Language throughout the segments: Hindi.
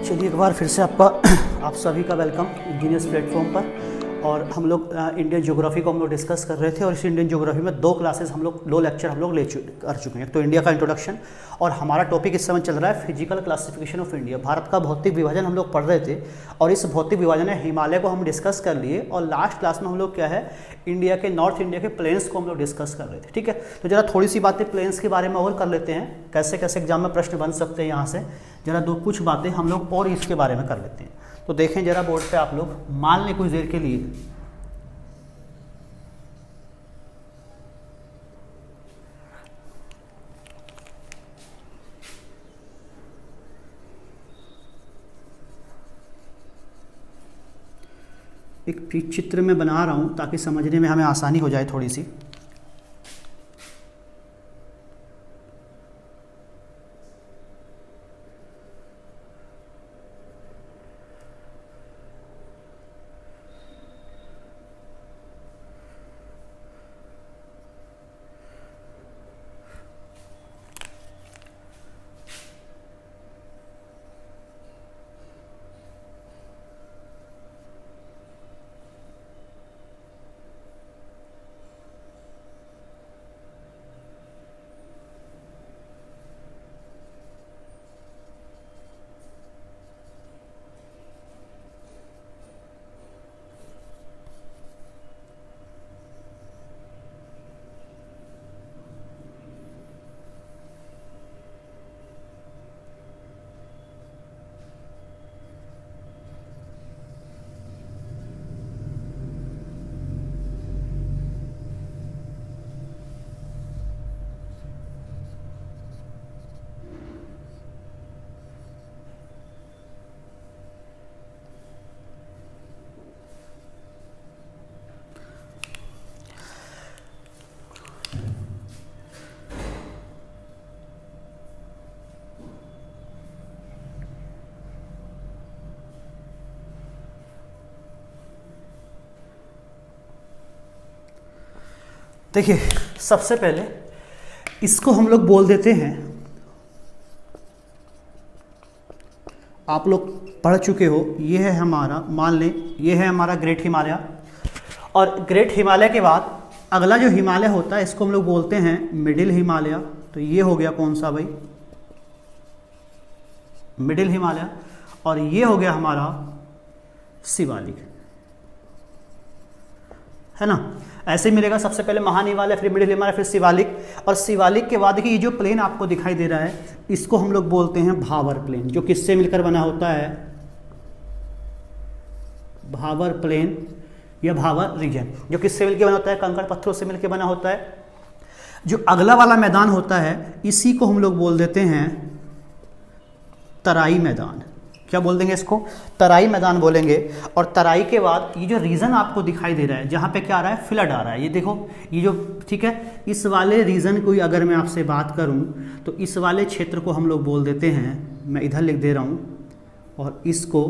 चलिए एक बार फिर से आपका आप सभी का वेलकम इंजीनियर्स प्लेटफॉर्म पर। और हम लोग इंडियन ज्योग्राफी को हम लोग डिस्कस कर रहे थे और इस इंडियन ज्योग्राफी में दो लेक्चर हम लोग कर चुके हैं। तो इंडिया का इंट्रोडक्शन और हमारा टॉपिक इस समय चल रहा है physical classification of India. Bharat का भौतिक विभाजन हम लोग पढ़ रहे थे और इस भौतिक विभाजन में हिमालय को हम डिस्कस कर लिए और लास्ट क्लास में हम लोग क्या है इंडिया के नॉर्थ इंडिया के प्लेन्स को हम लोग डिस्कस कर रहे थे। ठीक है, तो जरा थोड़ी सी बातें प्लेन्स के बारे में और कर लेते हैं, कैसे कैसे एग्जाम में प्रश्न बन सकते हैं। यहाँ से जरा कुछ बातें हम लोग और इसके बारे में कर लेते हैं। तो देखें जरा बोर्ड पे आप लोग, मान लें कुछ देर के लिए एक चित्र में बना रहा हूँ ताकि समझने में हमें आसानी हो जाए थोड़ी सी। देखिए सबसे पहले इसको हम लोग बोल देते हैं, आप लोग पढ़ चुके हो, ये है हमारा, मान लें ये है हमारा ग्रेट हिमालय। और ग्रेट हिमालय के बाद अगला जो हिमालय होता है इसको हम लोग बोलते हैं मिडिल हिमालय। तो ये हो गया कौन सा भाई, मिडिल हिमालय। और ये हो गया हमारा शिवालिक, है ना। ऐसे मिलेगा, सबसे पहले महान हिमालय, फिर मिडिल हिमालय, फिर शिवालिक। और शिवालिक के बाद देखिए ये जो प्लेन आपको दिखाई दे रहा है इसको हम लोग बोलते हैं भावर प्लेन, जो किससे मिलकर बना होता है, भावर प्लेन या भावर रीजन, जो किससे मिलकर बना होता है, कंकड़ पत्थरों से मिलकर बना होता है। जो अगला वाला मैदान होता है इसी को हम लोग बोल देते हैं तराई मैदान। क्या बोल देंगे इसको, तराई मैदान बोलेंगे। और तराई के बाद ये जो रीजन आपको दिखाई दे रहा है जहाँ पे क्या आ रहा है, फ्लड आ रहा है, ये देखो ये जो, ठीक है, इस वाले रीजन को अगर मैं आपसे बात करूँ तो इस वाले क्षेत्र को हम लोग बोल देते हैं, मैं इधर लिख दे रहा हूँ, और इसको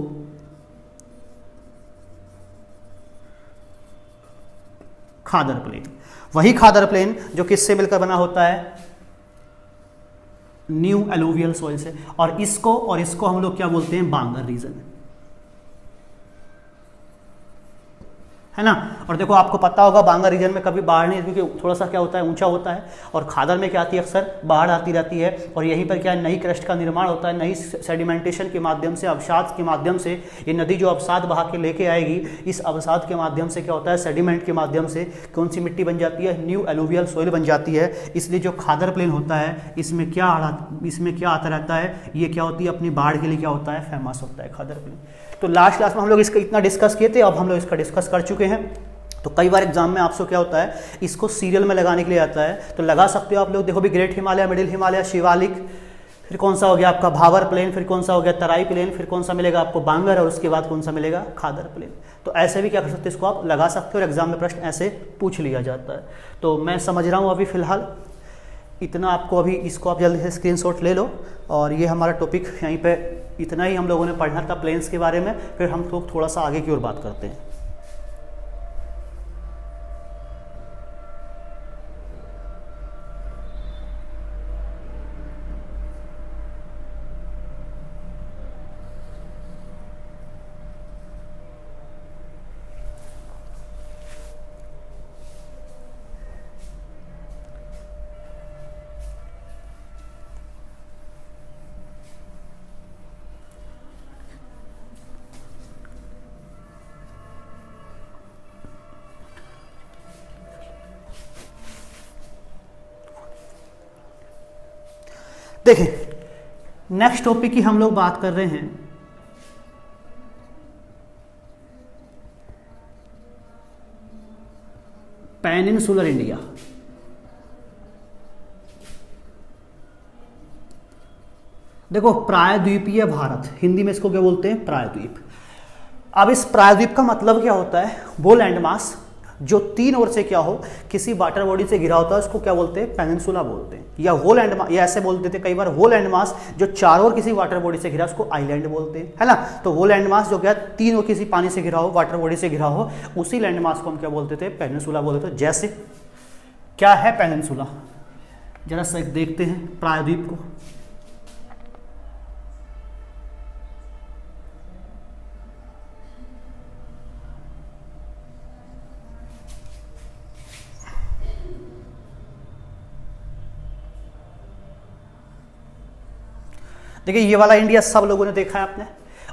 खादर प्लेन। वही खादर प्लेन जो किससे मिलकर बना होता है, न्यू एलुवियल सॉइल से। और इसको हम लोग क्या बोलते हैं, बांगर रीजन, है ना। और देखो आपको पता होगा बांगर रीजन में कभी बाढ़ नहीं, क्योंकि थोड़ा सा क्या होता है, ऊंचा होता है। और खादर में क्या आती है, अक्सर बाढ़ आती रहती है। और यहीं पर क्या नई क्रस्ट का निर्माण होता है, नई सेडिमेंटेशन के माध्यम से, अवसाद के माध्यम से। ये नदी जो अवसाद बहा के लेके आएगी, इस अवसाद के माध्यम से क्या होता है, सेडिमेंट के माध्यम से कौन सी मिट्टी बन जाती है, न्यू एलुवियल सॉइल बन जाती है। इसलिए जो खादर प्लेन होता है इसमें क्या आता रहता है, ये क्या होती है, अपनी बाढ़ के लिए क्या होता है, फेमस होता है खादर प्लेन। तो लास्ट क्लास में हम लोग इसका इतना डिस्कस किए थे, अब हम लोग इसका डिस्कस कर चुके हैं। तो कई बार एग्जाम में आपसे क्या होता है, इसको सीरियल में लगाने के लिए आता है, तो लगा सकते हो आप लोग। देखो भी ग्रेट हिमालय, मिडिल हिमालय, शिवालिक, फिर कौन सा हो गया आपका भावर प्लेन, फिर कौन सा हो गया तराई प्लेन, फिर कौन सा मिलेगा आपको बांगर, और उसके बाद कौन सा मिलेगा, खादर प्लेन। तो ऐसे भी क्या कर सकते हो, इसको आप लगा सकते हो और एग्जाम में प्रश्न ऐसे पूछ लिया जाता है। तो मैं समझ रहा हूँ अभी फिलहाल इतना आपको, अभी इसको आप जल्दी से स्क्रीनशॉट ले लो। और ये हमारा टॉपिक यहीं पे इतना ही हम लोगों ने पढ़ना था प्लेन्स के बारे में। फिर हम लोग थोड़ा सा आगे की ओर बात करते हैं। देखिए नेक्स्ट टॉपिक की हम लोग बात कर रहे हैं पेनिनसुलर इंडिया। देखो प्रायद्वीपीय भारत, हिंदी में इसको क्या बोलते हैं, प्रायद्वीप। अब इस प्रायद्वीप का मतलब क्या होता है, वो लैंडमास जो तीन ओर से क्या हो, किसी वाटर बॉडी से घिरा होता है, उसको क्या बोलते हैं, पेनिनसुला बोलते हैं। या वो लैंडमास, या ऐसे बोलते थे कई बार, वो लैंडमास जो चारों ओर किसी वाटर बॉडी से घिरा उसको आइलैंड बोलते हैं, है ना। तो वो लैंडमास जो क्या तीन ओर किसी पानी से घिरा हो, वाटर बॉडी से घिरा हो, उसी लैंडमास को हम क्या बोलते थे, पेनिनसुला बोलते थे। जैसे क्या है पेनिनसुला, जरा सा देखते हैं प्रायद्वीप को। देखिए ये वाला इंडिया सब लोगों ने देखा है आपने,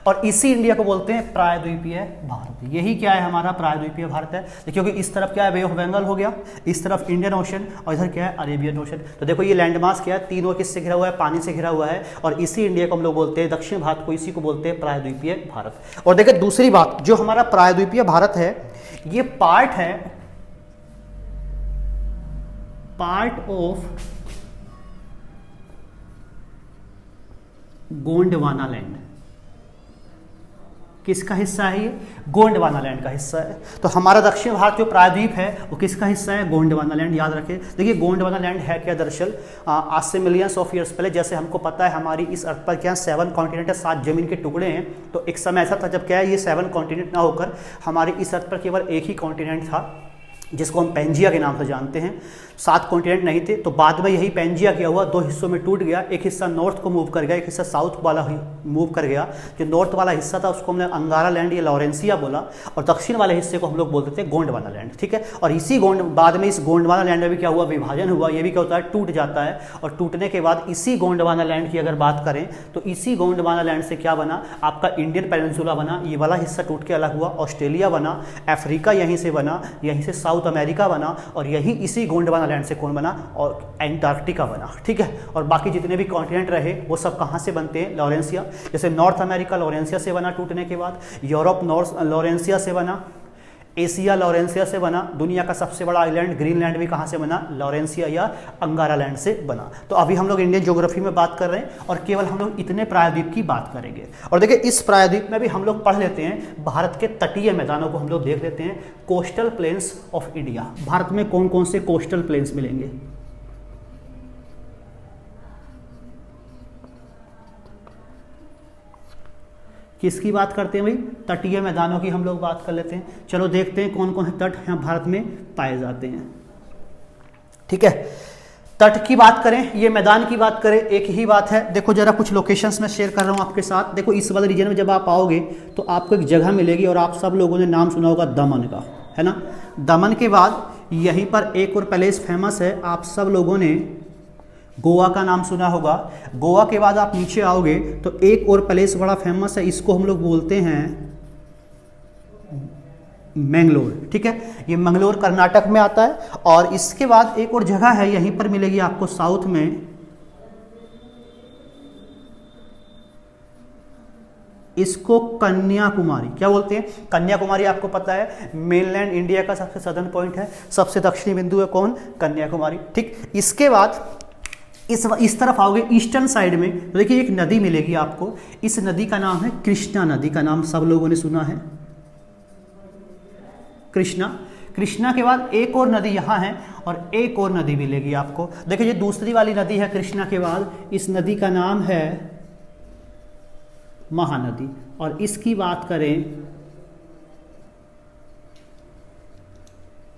और इसी इंडिया को बोलते हैं प्रायद्वीपीय भारत। यही क्या है, हमारा प्रायद्वीपीय भारत है। देखिए क्योंकि इस तरफ क्या है, बे ऑफ बंगाल हो गया, इस तरफ इंडियन ओशन, और इधर क्या है, अरेबियन ओशन। तो देखो ये लैंडमास क्या है, तीनों किससे घिरा हुआ है, पानी से घिरा हुआ है, और इसी इंडिया को हम लोग बोलते हैं, दक्षिण भारत को इसी को बोलते हैं प्रायद्वीपीय भारत। और देखिए दूसरी बात, जो हमारा प्रायद्वीपीय भारत है ये पार्ट है, पार्ट ऑफ गोंडवाना लैंड। किसका हिस्सा है ये, गोंडवाना लैंड का हिस्सा है। तो हमारा दक्षिण भारत जो प्रायद्वीप है वो किसका हिस्सा है, गोंडवाना लैंड, याद रखें। देखिए गोंडवाना लैंड है क्या, दरअसल आज से मिलियंस ऑफ ईयर्स पहले, जैसे हमको पता है हमारी इस अर्थ पर क्या 7 कॉन्टिनेंट है, 7 जमीन के टुकड़े हैं। तो एक समय ऐसा था जब क्या है, ये 7 कॉन्टिनेंट ना होकर हमारी इस अर्थ पर केवल एक ही कॉन्टिनेंट था, जिसको हम पेंजिया के नाम से जानते हैं। 7 कॉन्टिनेंट नहीं थे, तो बाद में यही पेंजिया क्या हुआ, 2 हिस्सों में टूट गया। एक हिस्सा नॉर्थ को मूव कर गया, एक हिस्सा साउथ वाला मूव कर गया। जो नॉर्थ वाला हिस्सा था उसको हमने अंगारा लैंड या लॉरेंसिया बोला, और दक्षिण वाले हिस्से को हम लोग बोलते थे गोंडवाना लैंड, ठीक है। और इसी बाद में इस गोंडवाना लैंड में भी क्या हुआ, विभाजन हुआ। ये भी क्या होता है, टूट जाता है, और टूटने के बाद इसी गोंडवाना लैंड की अगर बात करें तो इसी गोंडवाना लैंड से क्या बना, आपका इंडियन पेनिनसुला बना। ये वाला हिस्सा टूट के अलग हुआ, ऑस्ट्रेलिया बना, अफ्रीका यहीं से बना, यहीं से साउथ अमेरिका बना, और यही इसी गोंडवाना लैंड से कौन बना, और एंटार्क्टिका बना, ठीक है। और बाकी जितने भी कॉन्टिनेंट रहे वो सब कहाँ से बनते हैं, लॉरेंसिया। जैसे नॉर्थ अमेरिका लॉरेंसिया से बना टूटने के बाद, यूरोप नॉर्थ लॉरेंसिया से बना, एशिया लॉरेंसिया से बना, दुनिया का सबसे बड़ा आइलैंड ग्रीनलैंड भी कहाँ से बना, लॉरेंसिया या अंगारा लैंड से बना। तो अभी हम लोग इंडियन ज्योग्राफी में बात कर रहे हैं, और केवल हम लोग इतने प्रायद्वीप की बात करेंगे। और देखिए इस प्रायद्वीप में भी हम लोग पढ़ लेते हैं भारत के तटीय मैदानों को, हम लोग देख लेते हैं coastal planes of India. Bharat में कौन कौन से कोस्टल प्लेन्स मिलेंगे, किसकी बात करते हैं भाई, तटीय मैदानों की हम लोग बात कर लेते हैं। चलो देखते हैं कौन कौन से तट यहाँ भारत में पाए जाते हैं, ठीक है। तट की बात करें, ये मैदान की बात करें, एक ही बात है। देखो जरा कुछ लोकेशंस में शेयर कर रहा हूँ आपके साथ। देखो इस वाले रीजन में जब आप आओगे तो आपको एक जगह मिलेगी, और आप सब लोगों ने नाम सुना होगा दमन का, है ना। दमन के बाद यहीं पर एक और पैलेस फेमस है, आप सब लोगों ने गोवा का नाम सुना होगा। गोवा के बाद आप नीचे आओगे तो एक और प्लेस बड़ा फेमस है, इसको हम लोग बोलते हैं मैंगलोर, ठीक है। ये मैंगलोर कर्नाटक में आता है। और इसके बाद एक और जगह है, यहीं पर मिलेगी आपको साउथ में, इसको कन्याकुमारी क्या बोलते हैं, कन्याकुमारी आपको पता है मेनलैंड इंडिया का सबसे सदर्न पॉइंट है, सबसे दक्षिणी बिंदु है कौन, कन्याकुमारी, ठीक। इसके बाद इस तरफ आओगे ईस्टर्न साइड में तो देखिए एक नदी मिलेगी आपको, इस नदी का नाम है कृष्णा नदी, का नाम सब लोगों ने सुना है, कृष्णा। कृष्णा के बाद एक और नदी यहाँ है, और एक और नदी मिलेगी आपको। देखिए ये दूसरी वाली नदी है कृष्णा के बाद, इस नदी का नाम है महानदी, और इसकी बात करें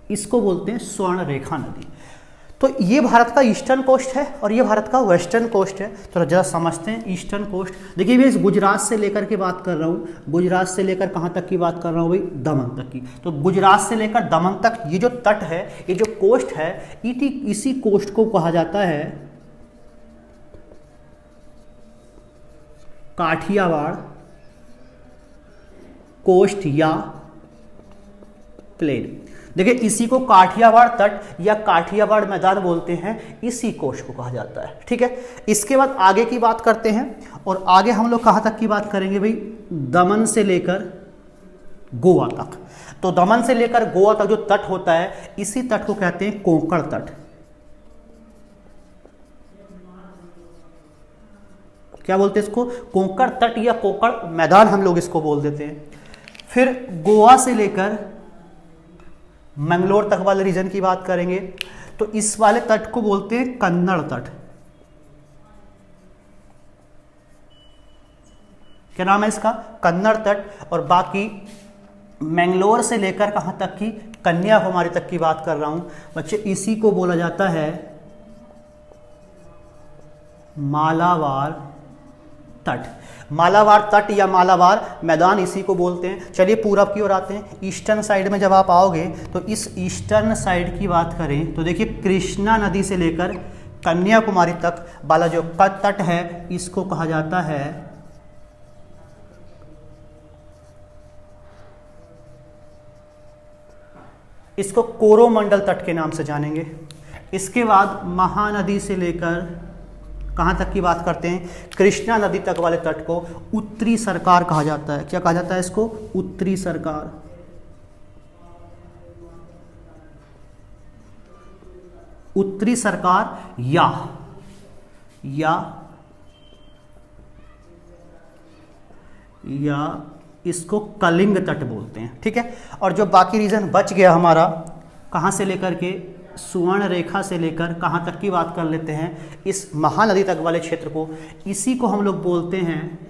इसको बोलते हैं स्वर्ण रेखा नदी। तो ये भारत का ईस्टर्न कोस्ट है और ये भारत का वेस्टर्न कोस्ट है। तो जरा समझते हैं ईस्टर्न कोस्ट। देखिए मैं इस गुजरात से लेकर के बात कर रहा हूँ, गुजरात से लेकर कहाँ तक की बात कर रहा हूँ भाई, दमन तक की। तो गुजरात से लेकर दमन तक ये जो तट है, ये जो कोस्ट है, इसी कोस्ट को कहा जाता है काठियावाड़ कोस्ट या प्लेन। देखिए इसी को काठियावाड़ तट या काठियावाड़ मैदान बोलते हैं, इसी कोस्ट को कहा जाता है। ठीक है, इसके बाद आगे की बात करते हैं, और आगे हम लोग कहाँ तक की बात करेंगे भाई, दमन से लेकर गोवा तक। तो दमन से लेकर गोवा तक जो तट होता है, इसी तट को कहते हैं कोंकण तट। क्या बोलते हैं इसको, कोंकण तट या कोंकण मैदान हम लोग इसको बोल देते हैं। फिर गोवा से लेकर मंगलोर तक वाले रीजन की बात करेंगे, तो इस वाले तट को बोलते हैं कन्नड़ तट। क्या नाम है इसका, कन्नड़ तट। और बाकी मंगलोर से लेकर कहां तक की, कन्याकुमारी तक की बात कर रहा हूं बच्चे, इसी को बोला जाता है मालाबार तट। मालाबार तट या मालाबार मैदान इसी को बोलते हैं। चलिए पूरब की ओर आते हैं। ईस्टर्न साइड में जब आप आओगे तो इस ईस्टर्न साइड की बात करें तो देखिए कृष्णा नदी से लेकर कन्याकुमारी तक वाला जो तट है, इसको कहा जाता है इसको कोरोमंडल तट के नाम से जानेंगे। इसके बाद महानदी से लेकर कहां तक की बात करते हैं, कृष्णा नदी तक वाले तट को उत्तरी सरकार कहा जाता है। क्या कहा जाता है इसको, उत्तरी सरकार। उत्तरी सरकार या इसको कलिंग तट बोलते हैं। ठीक है, और जो बाकी रीजन बच गया हमारा, कहां से लेकर के सुवर्ण रेखा से लेकर कहां तक की बात कर लेते हैं, इस महानदी तक वाले क्षेत्र को, इसी को हम लोग बोलते हैं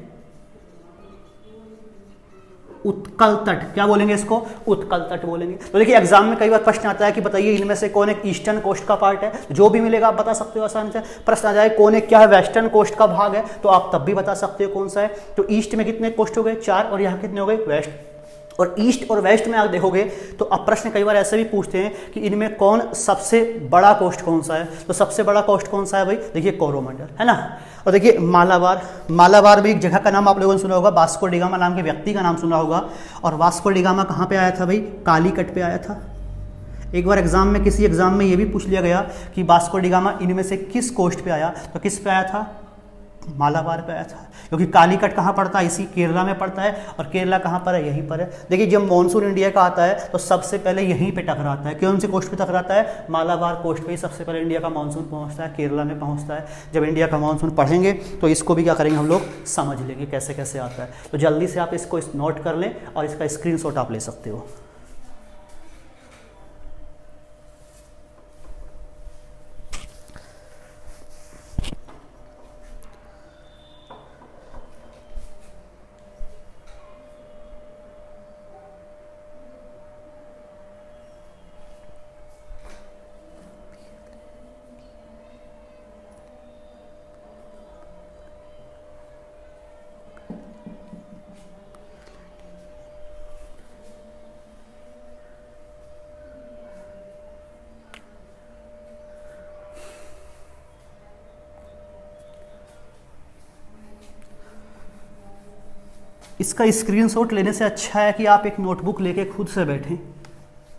उत्कल तट। क्या बोलेंगे इसको, उत्कल तट बोलेंगे। तो देखिए एग्जाम में कई बार प्रश्न आता है कि बताइए इनमें से कौन एक ईस्टर्न कोस्ट का पार्ट है, जो भी मिलेगा आप बता सकते हो आसानी से। प्रश्न आ जाए कौन एक क्या है वेस्टर्न कोस्ट का भाग है, तो आप तब भी बता सकते हो कौन सा है। तो ईस्ट में कितने कोस्ट हो गए, 4, और यहाँ कितने हो गए, वेस्ट। और ईस्ट और वेस्ट में आप देखोगे तो अब प्रश्न कई बार ऐसे भी पूछते हैं कि इनमें कौन सबसे बड़ा कोस्ट कौन सा है, तो सबसे बड़ा कोस्ट कौन सा है भाई, देखिए कोरोमंडल है ना। और देखिए मालाबार भी एक जगह का नाम आप लोगों ने सुना होगा, वास्को डी गामा नाम के व्यक्ति का नाम सुना होगा। और वास्को डी गामा कहाँ पे आया था भाई, कालीकट पे आया था। एक बार एग्जाम में किसी एग्जाम में ये भी पूछ लिया गया कि वास्को डी गामा इनमें से किस कोस्ट पे आया, तो किस पे आया था, मालाबार पे आया था। क्योंकि कालीकट कहाँ पड़ता है, इसी केरला में पड़ता है, और केरला कहाँ पर है, यहीं पर है। देखिए जब मॉनसून इंडिया का आता है तो सबसे पहले यहीं पे टकराता है। कौन से कोस्ट पे टकराता है, मालाबार कोस्ट पे ही सबसे पहले इंडिया का मानसून पहुँचता है, केरला में पहुँचता है। जब इंडिया का मानसून पढ़ेंगे तो इसको भी क्या करेंगे हम लोग, समझ लेंगे कैसे कैसे आता है। तो जल्दी से आप इसको नोट कर लें और इसका स्क्रीनशॉट आप ले सकते हो। इसका स्क्रीनशॉट लेने से अच्छा है कि आप एक नोटबुक लेके खुद से बैठें,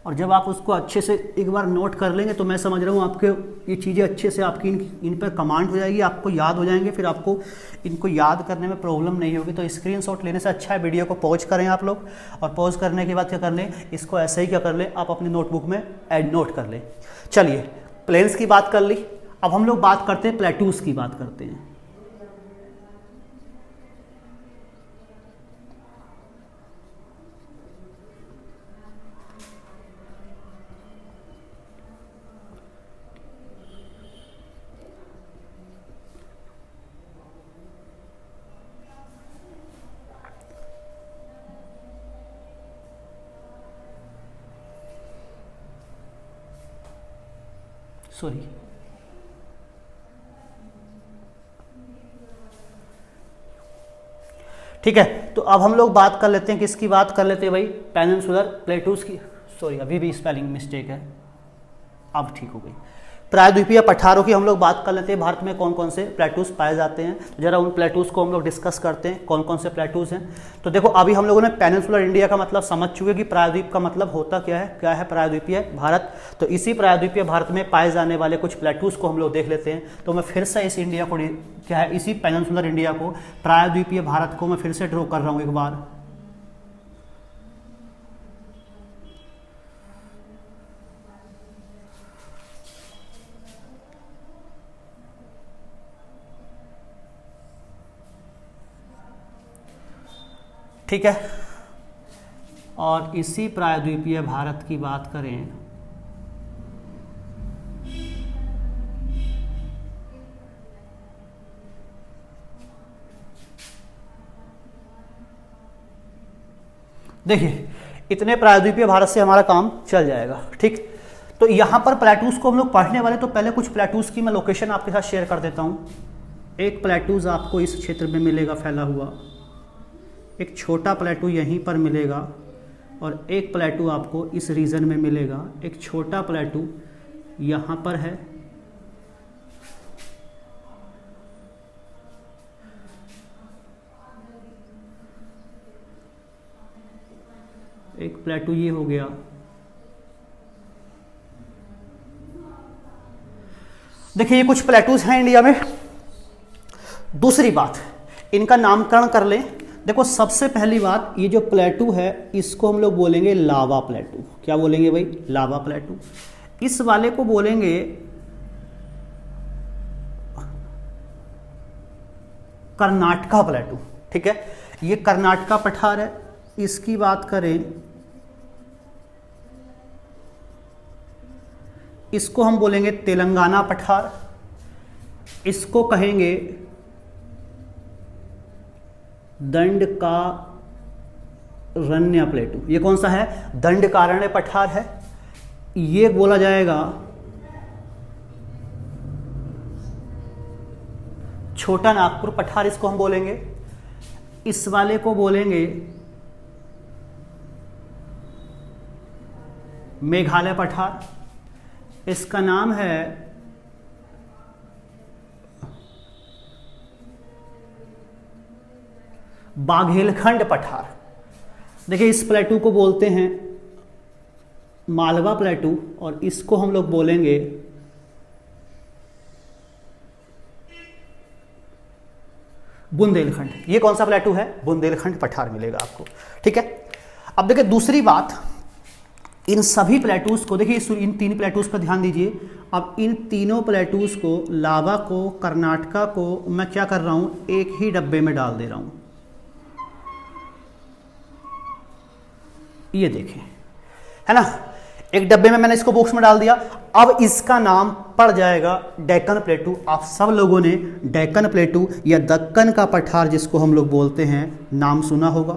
और जब आप उसको अच्छे से एक बार नोट कर लेंगे तो मैं समझ रहा हूँ आपके ये चीज़ें अच्छे से आपकी इन पर कमांड हो जाएगी, आपको याद हो जाएंगे, फिर आपको इनको याद करने में प्रॉब्लम नहीं होगी। तो स्क्रीनशॉट लेने से अच्छा है वीडियो को पॉज करें आप लोग, और पॉज करने के बाद क्या कर लें, इसको ऐसे ही क्या कर लें, आप अपनी नोटबुक में ऐड नोट कर लें। चलिए प्लेन्स की बात कर ली, अब हम लोग बात करते हैं प्लेटूस की बात करते हैं। सॉरी, ठीक है। तो अब हम लोग बात कर लेते हैं, किसकी बात कर लेते हैं भाई, पेनिनसुलर प्लेटूस की। सॉरी अभी भी स्पेलिंग मिस्टेक है, अब ठीक हो गई। प्रायद्वीपीय पठारों की हम लोग बात कर लेते हैं। भारत में कौन कौन से प्लेटूज पाए जाते हैं, तो जरा उन प्लेटूज को हम लोग डिस्कस करते हैं, कौन कौन से प्लेटूज हैं। तो देखो अभी हम लोगों ने पेनिनसुलर इंडिया का मतलब समझ चुके कि प्रायद्वीप का मतलब होता क्या है प्रायद्वीपीय भारत। तो इसी प्रायद्वीपीय भारत में पाए जाने वाले कुछ प्लेटूज को हम लोग देख लेते हैं। तो मैं फिर से इस इंडिया को क्या है, इसी पेनिनसुलर इंडिया को, प्रायद्वीपीय भारत को मैं फिर से ड्रॉ कर रहा हूँ एक बार। ठीक है, और इसी प्रायद्वीपीय भारत की बात करें देखिए, इतने प्रायद्वीपीय भारत से हमारा काम चल जाएगा। ठीक, तो यहां पर प्लेटूज को हम लोग पढ़ने वाले, तो पहले कुछ प्लेटूज की मैं लोकेशन आपके साथ शेयर कर देता हूं। एक प्लेटूज आपको इस क्षेत्र में मिलेगा फैला हुआ, एक छोटा प्लेटू यहीं पर मिलेगा, और एक प्लेटू आपको इस रीजन में मिलेगा। एक छोटा प्लेटू यहाँ पर है, एक प्लेटू ये हो गया। देखिए ये कुछ प्लेटूज हैं इंडिया में। दूसरी बात, इनका नामकरण कर लें। देखो सबसे पहली बात, ये जो प्लेटू है इसको हम लोग बोलेंगे लावा प्लेटू। क्या बोलेंगे भाई? लावा प्लेटू। इस वाले को बोलेंगे कर्नाटका प्लेटू। ठीक है, ये कर्नाटका पठार है। इसकी बात करें, इसको हम बोलेंगे तेलंगाना पठार। इसको कहेंगे दंड का रण्य प्लेटू। ये कौन सा है? दंड कारण्य पठार है। ये बोला जाएगा छोटा नागपुर पठार, इसको हम बोलेंगे। इस वाले को बोलेंगे मेघालय पठार। इसका नाम है बाघेलखंड पठार। देखिए इस प्लेटू को बोलते हैं मालवा प्लेटू, और इसको हम लोग बोलेंगे बुंदेलखंड। ये कौन सा प्लेटू है? बुंदेलखंड पठार मिलेगा आपको। ठीक है, अब देखिए दूसरी बात, इन सभी प्लेटूज को देखिए, इन तीन प्लेटूज पर ध्यान दीजिए। अब इन तीनों प्लेटूज को, लावा को, कर्नाटका को, मैं क्या कर रहा हूं, एक ही डब्बे में डाल दे रहा हूं। ये देखें, है ना, एक डब्बे में मैंने इसको बॉक्स में डाल दिया। अब इसका नाम पड़ जाएगा डेक्कन प्लेटू। आप सब लोगों ने डेक्कन प्लेटू या दक्कन का पठार जिसको हम लोग बोलते हैं, नाम सुना होगा,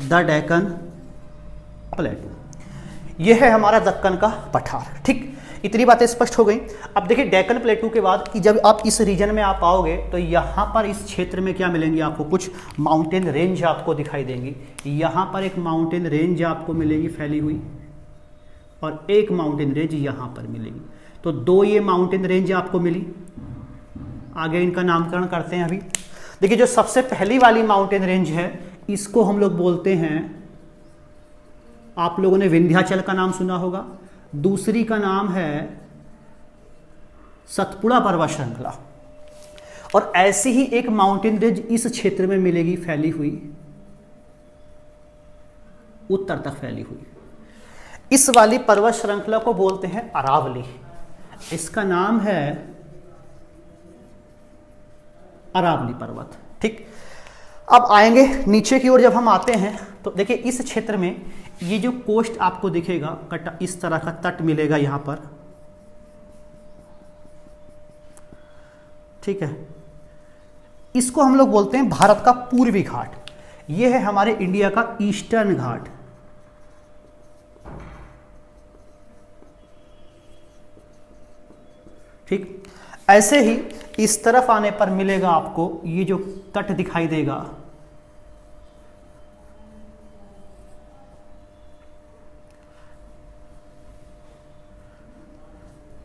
द डेक्कन प्लेटू। यह है हमारा दक्कन का पठार। ठीक, इतनी बातें स्पष्ट हो गई। अब देखिए डेक्कन प्लेटू के बाद कि जब आप इस रीजन में आप आओगे तो यहाँ पर इस क्षेत्र में क्या मिलेंगी आपको, कुछ माउंटेन रेंज आपको दिखाई देंगी। यहाँ पर एक माउंटेन रेंज आपको मिलेगी फैली हुई, और एक माउंटेन रेंज यहाँ पर मिलेगी। तो दो ये माउंटेन रेंज आपको मिली। आगे इनका नामकरण करते हैं। अभी देखिए जो सबसे पहली वाली माउंटेन रेंज है इसको हम लोग बोलते हैं, आप लोगों ने विंध्याचल का नाम सुना होगा। दूसरी का नाम है सतपुड़ा पर्वत श्रृंखला, और ऐसी ही एक माउंटेन रेंज इस क्षेत्र में मिलेगी फैली हुई, उत्तर तक फैली हुई। इस वाली पर्वत श्रृंखला को बोलते हैं अरावली। इसका नाम है अरावली पर्वत। ठीक, अब आएंगे नीचे की ओर। जब हम आते हैं तो देखिए इस क्षेत्र में ये जो कोस्ट आपको दिखेगा, कटा इस तरह का तट मिलेगा यहां पर। ठीक है, इसको हम लोग बोलते हैं भारत का पूर्वी घाट। ये है हमारे इंडिया का ईस्टर्न घाट। ठीक, ऐसे ही इस तरफ आने पर मिलेगा आपको ये जो तट दिखाई देगा,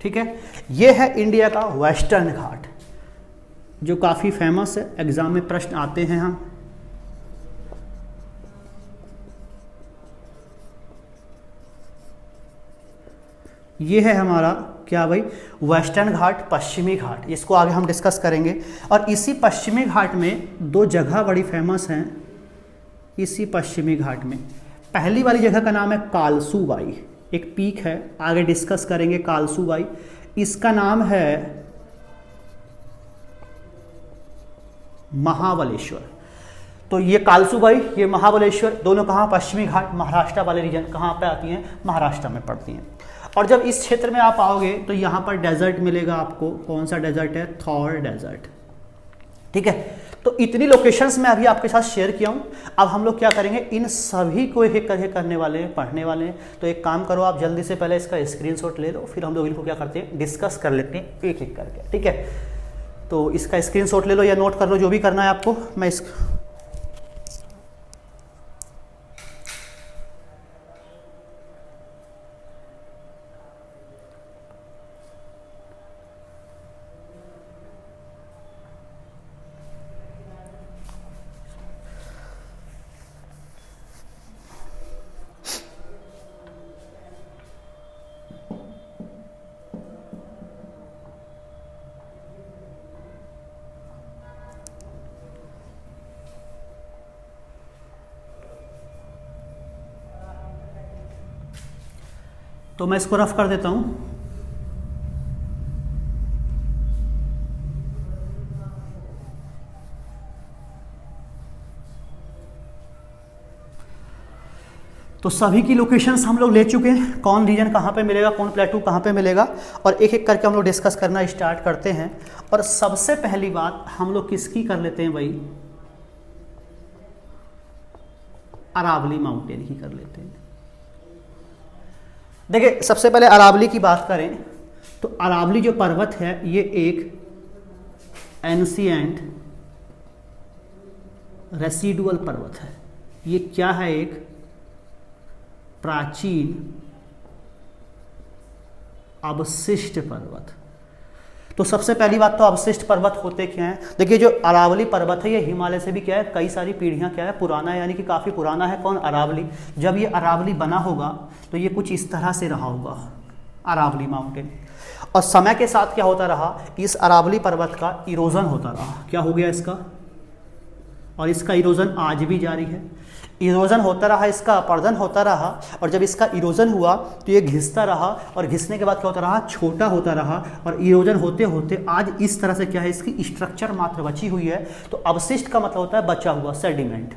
ठीक है, ये है इंडिया का वेस्टर्न घाट जो काफ़ी फेमस है, एग्जाम में प्रश्न आते हैं हम। ये है हमारा क्या भाई, वेस्टर्न घाट, पश्चिमी घाट, इसको आगे हम डिस्कस करेंगे। और इसी पश्चिमी घाट में दो जगह बड़ी फेमस हैं। इसी पश्चिमी घाट में पहली वाली जगह का नाम है कालसू बाई, एक पीक है, आगे डिस्कस करेंगे कालसू बाई। इसका नाम है महाबलेश्वर। तो ये कालसू बाई, ये महाबलेश्वर, दोनों कहाँ, पश्चिमी घाट, महाराष्ट्र वाले रीजन, कहाँ पे आती हैं, महाराष्ट्र में पड़ती हैं। और जब इस क्षेत्र में आप आओगे तो यहाँ पर डेजर्ट मिलेगा आपको। कौन सा डेजर्ट है, थॉर डेजर्ट, ठीक है। तो इतनी लोकेशंस मैं अभी आपके साथ शेयर किया हूँ। अब हम लोग क्या करेंगे, इन सभी को एक एक करके करने वाले हैं, पढ़ने वाले हैं। तो एक काम करो, आप जल्दी से पहले इसका स्क्रीनशॉट ले लो, फिर हम लोग इनको क्या करते हैं, डिस्कस कर लेते हैं एक एक करके, ठीक है। तो इसका स्क्रीनशॉट ले लो या नोट कर लो, जो भी करना है आपको। मैं इस तो मैं इसको रफ कर देता हूं। तो सभी की लोकेशंस हम लोग ले चुके हैं, कौन रीजन कहाँ पे मिलेगा, कौन प्लेटू कहाँ पे मिलेगा, और एक एक करके हम लोग डिस्कस करना स्टार्ट करते हैं। और सबसे पहली बात हम लोग किसकी कर लेते हैं भाई, अरावली माउंटेन की कर लेते हैं। देखिए सबसे पहले अरावली की बात करें तो अरावली जो पर्वत है ये एक एंशिएंट रेसिडुअल पर्वत है। ये क्या है, एक प्राचीन अवशिष्ट पर्वत। तो सबसे पहली बात तो अवशिष्ट पर्वत होते क्या हैं। देखिए जो अरावली पर्वत है ये हिमालय से भी क्या है, कई सारी पीढ़ियां क्या है, पुराना है, यानी कि काफ़ी पुराना है। कौन, अरावली। जब ये अरावली बना होगा तो ये कुछ इस तरह से रहा होगा, अरावली माउंटेन। और समय के साथ क्या होता रहा, इस अरावली पर्वत का इरोजन होता रहा। क्या हो गया इसका, और इसका इरोजन आज भी जारी है। इरोजन होता रहा, इसका अपर्दन होता रहा, और जब इसका इरोजन हुआ तो ये घिसता रहा, और घिसने के बाद क्या होता रहा, छोटा होता रहा, और इरोजन होते होते आज इस तरह से क्या है, इसकी स्ट्रक्चर मात्र बची हुई है। तो अवशिष्ट का मतलब होता है बचा हुआ, सेडिमेंट।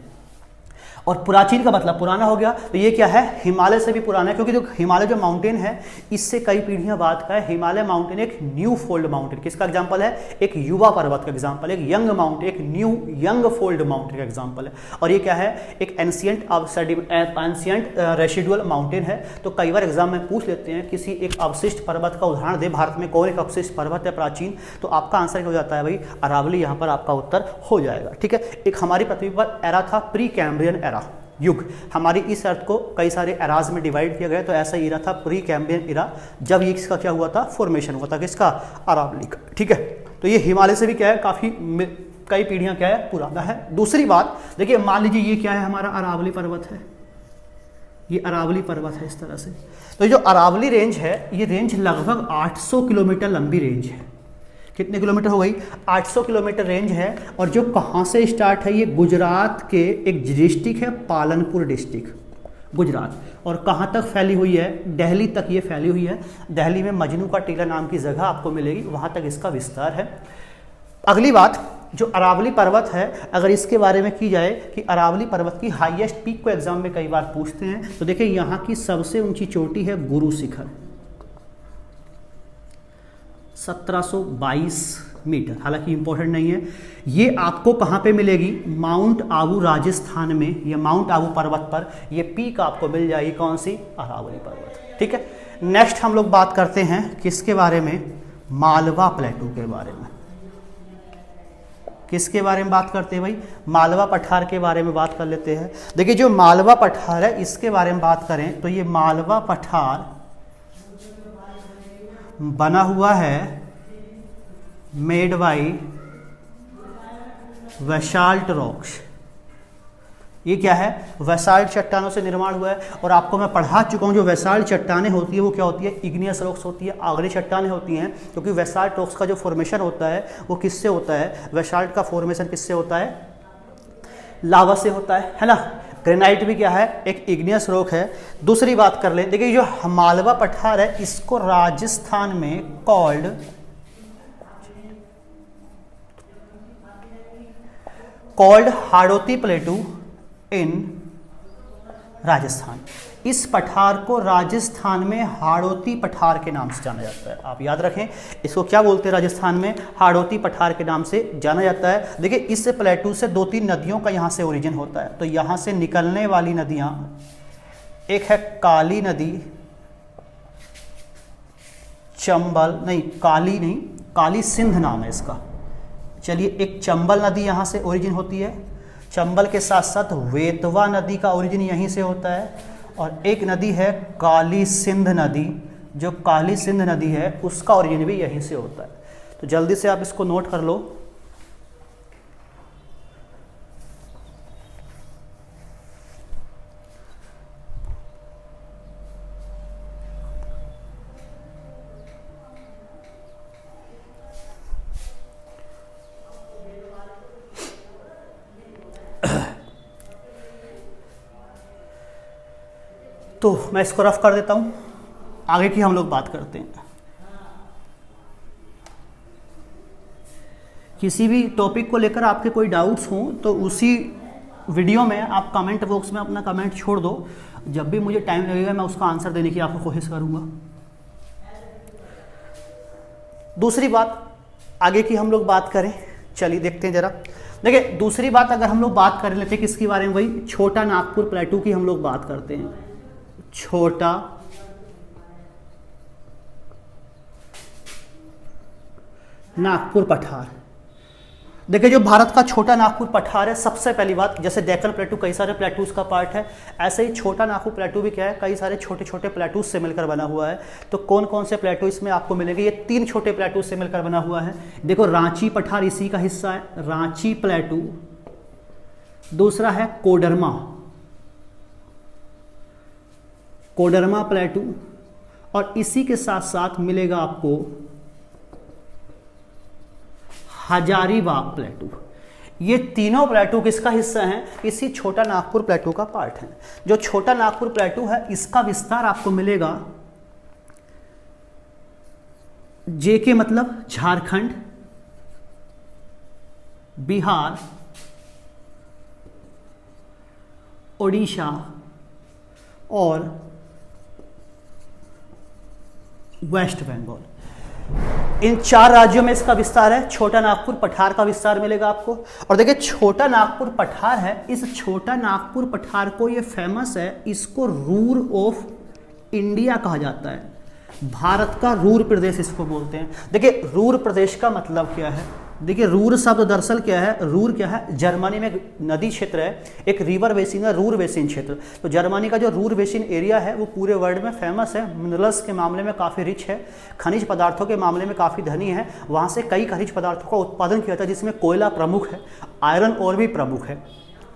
और प्राचीन का मतलब पुराना हो गया। तो ये क्या है, हिमालय से भी पुराना है, क्योंकि जो हिमालय जो माउंटेन है इससे कई पीढ़ियां बाद का है। हिमालय माउंटेन एक न्यू फोल्ड माउंटेन, किसका एग्जांपल है, एक युवा पर्वत का एग्जांपल, एक यंग माउंटेन, एक न्यू यंग फोल्ड माउंटेन का एग्जांपल है। और ये क्या है, एक एंशिएंट रेसिडुअल माउंटेन है। तो कई बार एग्जाम में पूछ लेते हैं किसी एक अवशिष्ट पर्वत का उदाहरण दे, भारत में कौन एक अवशिष्ट पर्वत है प्राचीन, तो आपका आंसर हो जाता है भाई अरावली, यहाँ पर आपका उत्तर हो जाएगा, ठीक है। एक हमारी पृथ्वी पर एरा था प्री कैम्ब्रियन एरा, युग। हमारी इस अर्थ को कई सारे एराज में डिवाइड किया गया, तो ऐसा एरा था प्री कैम्ब्रियन एरा, जब ये इसका क्या हुआ था, फॉर्मेशन हुआ था, किसका, अरावली का, ठीक है। तो ये हिमालय से भी क्या है, काफ़ी कई पीढ़ियां क्या है, पुराना है। दूसरी बात देखिए, मान लीजिए ये क्या है, हमारा अरावली पर्वत है, ये अरावली पर्वत है इस तरह से। तो जो अरावली रेंज है, ये रेंज लगभग 800 किलोमीटर लंबी रेंज है। कितने किलोमीटर हो गई, 800 किलोमीटर रेंज है। और जो कहाँ से स्टार्ट है, ये गुजरात के एक डिस्ट्रिक्ट है, पालनपुर डिस्ट्रिक्ट, गुजरात, और कहाँ तक फैली हुई है, दिल्ली तक ये फैली हुई है। दिल्ली में मजनू का टीला नाम की जगह आपको मिलेगी, वहाँ तक इसका विस्तार है। अगली बात, जो अरावली पर्वत है, अगर इसके बारे में की जाए कि अरावली पर्वत की हाईएस्ट पीक को एग्जाम में कई बार पूछते हैं, तो देखिए यहाँ की सबसे ऊंची चोटी है गुरु शिखर, 1722 मीटर, हालांकि इंपॉर्टेंट नहीं है। ये आपको कहाँ पे मिलेगी, माउंट आबू राजस्थान में, ये माउंट आबू पर्वत पर ये पीक आपको मिल जाएगी, कौन सी, अरावली पर्वत, ठीक है। नेक्स्ट हम लोग बात करते हैं किसके बारे में, मालवा प्लेटू के बारे में। किसके बारे में बात करते हैं भाई, मालवा पठार के बारे में बात कर लेते हैं। देखिए जो मालवा पठार है, इसके बारे में बात करें तो ये मालवा पठार बना हुआ है मेड बाई बेसाल्ट रॉक्स। ये क्या है? बेसाल्ट चट्टानों से निर्माण हुआ है। और आपको मैं पढ़ा चुका हूँ जो बेसाल्ट चट्टानें होती है वो क्या होती है? इग्नियस रॉक्स होती है, आगरी चट्टानें होती हैं। क्योंकि बेसाल्ट रॉक्स का जो फॉर्मेशन होता है वो किससे होता है? बेसाल्ट का फॉर्मेशन किससे होता है? लावा से होता है ना। ग्रेनाइट भी क्या है? एक इग्नियस रॉक है। दूसरी बात कर लें, देखिए जो मालवा पठार है इसको राजस्थान में कॉल्ड हाड़ौती प्लेटू इन राजस्थान। इस पठार को राजस्थान में हाड़ौती पठार के नाम से जाना जाता है। आप याद रखें इसको क्या बोलते हैं? राजस्थान में हाड़ौती पठार के नाम से जाना जाता है। देखिए इस प्लेटू से 2-3 नदियों का यहाँ से ओरिजिन होता है। तो यहाँ से निकलने वाली नदियाँ, एक है काली नदी, चंबल नहीं, काली नहीं, काली सिंध नाम है इसका। चलिए, एक चंबल नदी यहाँ से ओरिजिन होती है। चंबल के साथ साथ वेतवा नदी का ओरिजिन यहीं से होता है। और एक नदी है काली सिंध नदी, जो काली सिंध नदी है उसका ओरिजिन भी यहीं से होता है। तो जल्दी से आप इसको नोट कर लो। तो मैं इसको रफ कर देता हूँ, आगे की हम लोग बात करते हैं। किसी भी टॉपिक को लेकर आपके कोई डाउट्स हों तो उसी वीडियो में आप कमेंट बॉक्स में अपना कमेंट छोड़ दो। जब भी मुझे टाइम लगेगा मैं उसका आंसर देने की आपको कोशिश करूँगा। दूसरी बात आगे की हम लोग बात करें, चलिए देखते हैं जरा। देखिए दूसरी बात अगर हम लोग बात कर लेते हैं किसके बारे में, वही छोटा नागपुर प्लेटू की हम लोग बात करते हैं। छोटा नागपुर पठार। देखिए जो भारत का छोटा नागपुर पठार है, सबसे पहली बात, जैसे डेक्कन प्लेटू कई सारे प्लेटूज का पार्ट है, ऐसे ही छोटा नागपुर प्लेटू भी क्या है? कई सारे छोटे छोटे प्लेटूज से मिलकर बना हुआ है। तो कौन कौन से प्लेटू इसमें आपको मिलेंगे? ये 3 छोटे प्लेटूज से मिलकर बना हुआ है। देखो रांची पठार इसी का हिस्सा है, रांची प्लेटू। दूसरा है कोडरमा प्लेटू। और इसी के साथ साथ मिलेगा आपको हजारीबाग प्लेटू। ये तीनों प्लेटू किसका हिस्सा हैं? इसी छोटा नागपुर प्लेटू का पार्ट है। जो छोटा नागपुर प्लेटू है इसका विस्तार आपको मिलेगा जे के मतलब झारखंड, बिहार, ओडिशा और वेस्ट बंगाल। इन 4 राज्यों में इसका विस्तार है। छोटा नागपुर पठार का विस्तार मिलेगा आपको। और देखिए छोटा नागपुर पठार है, इस छोटा नागपुर पठार को ये फेमस है, इसको रूर ऑफ इंडिया कहा जाता है। भारत का रूर प्रदेश इसको बोलते हैं। देखिए रूर प्रदेश का मतलब क्या है? देखिए रूर शब्द दरअसल क्या है? रूर क्या है? जर्मनी में नदी क्षेत्र है, एक रिवर बेसिन है, रूर बेसिन क्षेत्र। तो जर्मनी का जो रूर बेसिन एरिया है वो पूरे वर्ल्ड में फेमस है, मिनरल्स के मामले में काफ़ी रिच है, खनिज पदार्थों के मामले में काफ़ी धनी है। वहाँ से कई खनिज पदार्थों का उत्पादन किया जाता है जिसमें कोयला प्रमुख है, आयरन और भी प्रमुख है।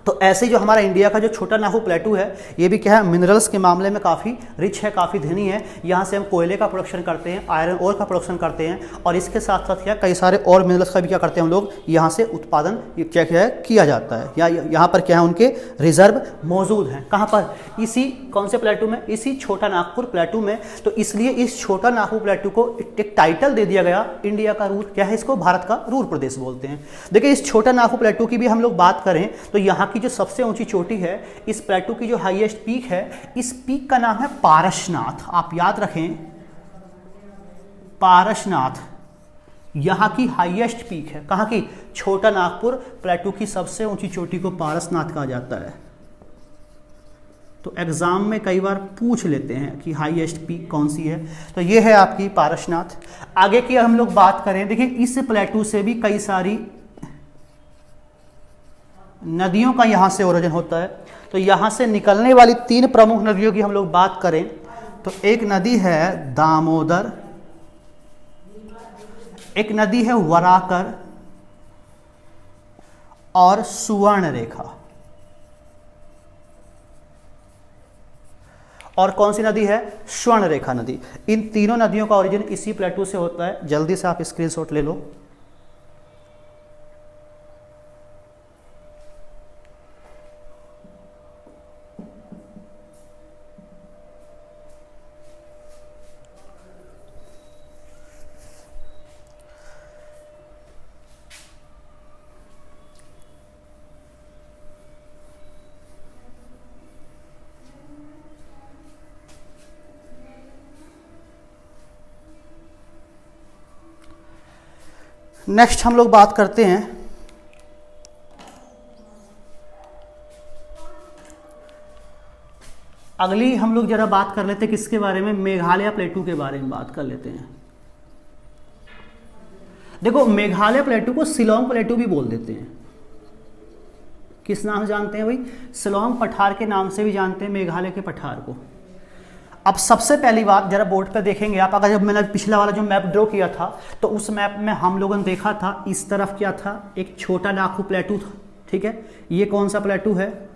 तो ऐसे जो हमारा इंडिया का जो छोटा नागपुर प्लेटू है ये भी क्या है? मिनरल्स के मामले में काफ़ी रिच है, काफ़ी धनी है। यहाँ से हम कोयले का प्रोडक्शन करते हैं, आयरन ओर का प्रोडक्शन करते हैं, और इसके साथ साथ क्या कई सारे और मिनरल्स का भी क्या करते हैं हम लोग, यहाँ से उत्पादन क्या क्या है किया जाता है, या यहाँ पर क्या है उनके रिजर्व मौजूद हैं। कहाँ पर? इसी कौन से प्लेटू में? इसी छोटा नागपुर प्लेटू में। तो इसलिए इस छोटा नागपुर प्लेटू को एक टाइटल दे दिया गया, इंडिया का रूर। क्या है इसको? भारत का रूर प्रदेश बोलते हैं। देखिए इस छोटा नागपुर प्लेटू की भी हम लोग बात करें तो यहाँ की जो सबसे ऊंची चोटी है, इस प्लेटू की जो हाईएस्ट पीक है, इस पीक का नाम है पारसनाथ। आप याद रखें पारसनाथ यहाँ की हाईएस्ट पीक है। कहाँ की? छोटा नागपुर प्लेटू की सबसे ऊंची चोटी को पारसनाथ कहा जाता है। तो एग्जाम में कई बार पूछ लेते हैं कि हाईएस्ट पीक कौन सी है, तो ये है आपकी पारसनाथ। आगे की हम लोग बात करें, देखिए इस प्लेटू से भी कई सारी नदियों का यहाँ से ओरिजिन होता है। तो यहाँ से निकलने वाली 3 प्रमुख नदियों की हम लोग बात करें तो एक नदी है दामोदर, एक नदी है वराकर और सुवर्ण रेखा। और कौन सी नदी है? स्वर्ण रेखा नदी। इन तीनों नदियों का ओरिजिन इसी प्लेटू से होता है। जल्दी से आप स्क्रीनशॉट ले लो। नेक्स्ट हम लोग बात करते हैं अगली, हम लोग जरा बात कर लेते हैं किसके बारे में? मेघालय प्लेटू के बारे में बात कर लेते हैं। देखो, मेघालय प्लेटू को शिलोंग प्लेटू भी बोल देते हैं। किस नाम से जानते हैं भाई? शिलोंग पठार के नाम से भी जानते हैं मेघालय के पठार को। अब सबसे पहली बात जरा बोर्ड पे देखेंगे आप, अगर जब मैंने पिछला वाला जो मैप ड्रॉ किया था तो उस मैप में हम लोगों ने देखा था इस तरफ क्या था? एक छोटा नागपुर प्लेटू था, ठीक है। ये कौन सा प्लेटू है?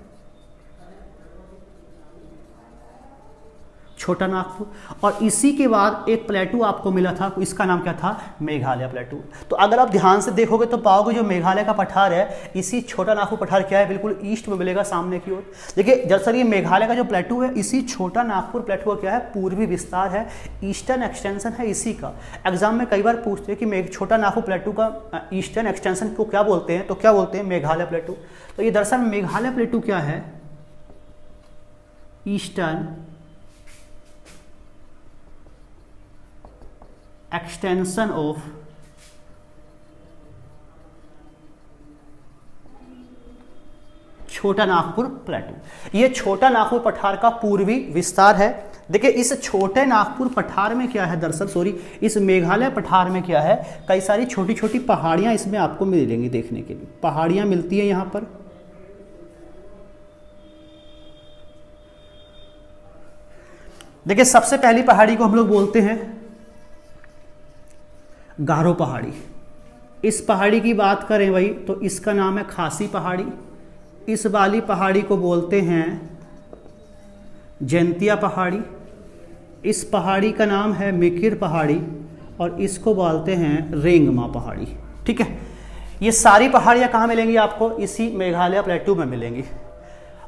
छोटा नागपुर। और इसी के बाद एक प्लेटू आपको मिला था, इसका नाम क्या था? मेघालय प्लेटू। तो अगर आप ध्यान से देखोगे तो पाओगे जो मेघालय का पठार है, इसी छोटा नागपुर पठार क्या है? बिल्कुल ईस्ट में मिलेगा, सामने की ओर। देखिए जैसा ये मेघालय का जो प्लेटू है, इसी छोटा नागपुर प्लेटू का क्या है? पूर्वी विस्तार है, ईस्टर्न एक्सटेंशन है इसी का। एग्जाम में कई बार पूछते हैं कि छोटा नागपुर प्लेटू का ईस्टर्न एक्सटेंशन को क्या बोलते हैं, तो क्या बोलते हैं? मेघालय प्लेटू। तो ये दरअसल मेघालय प्लेटू क्या है? ईस्टर्न एक्सटेंशन ऑफ छोटा नागपुर प्लेटू। ये छोटा नागपुर पठार का पूर्वी विस्तार है। देखिए इस छोटे नागपुर पठार में क्या है दरअसल, इस मेघालय पठार में क्या है? कई सारी छोटी छोटी पहाड़ियां इसमें आपको मिलेंगी देखने के लिए। पहाड़ियां मिलती है यहां पर। देखिए सबसे पहली पहाड़ी को हम लोग बोलते हैं गारो पहाड़ी। इस पहाड़ी की बात करें भाई तो इसका नाम है खासी पहाड़ी। इस वाली पहाड़ी को बोलते हैं जैंतिया पहाड़ी। इस पहाड़ी का नाम है मिकिर पहाड़ी और इसको बोलते हैं रेंगमा पहाड़ी, ठीक है। ये सारी पहाड़ियाँ कहाँ मिलेंगी आपको? इसी मेघालय प्लेटू में मिलेंगी।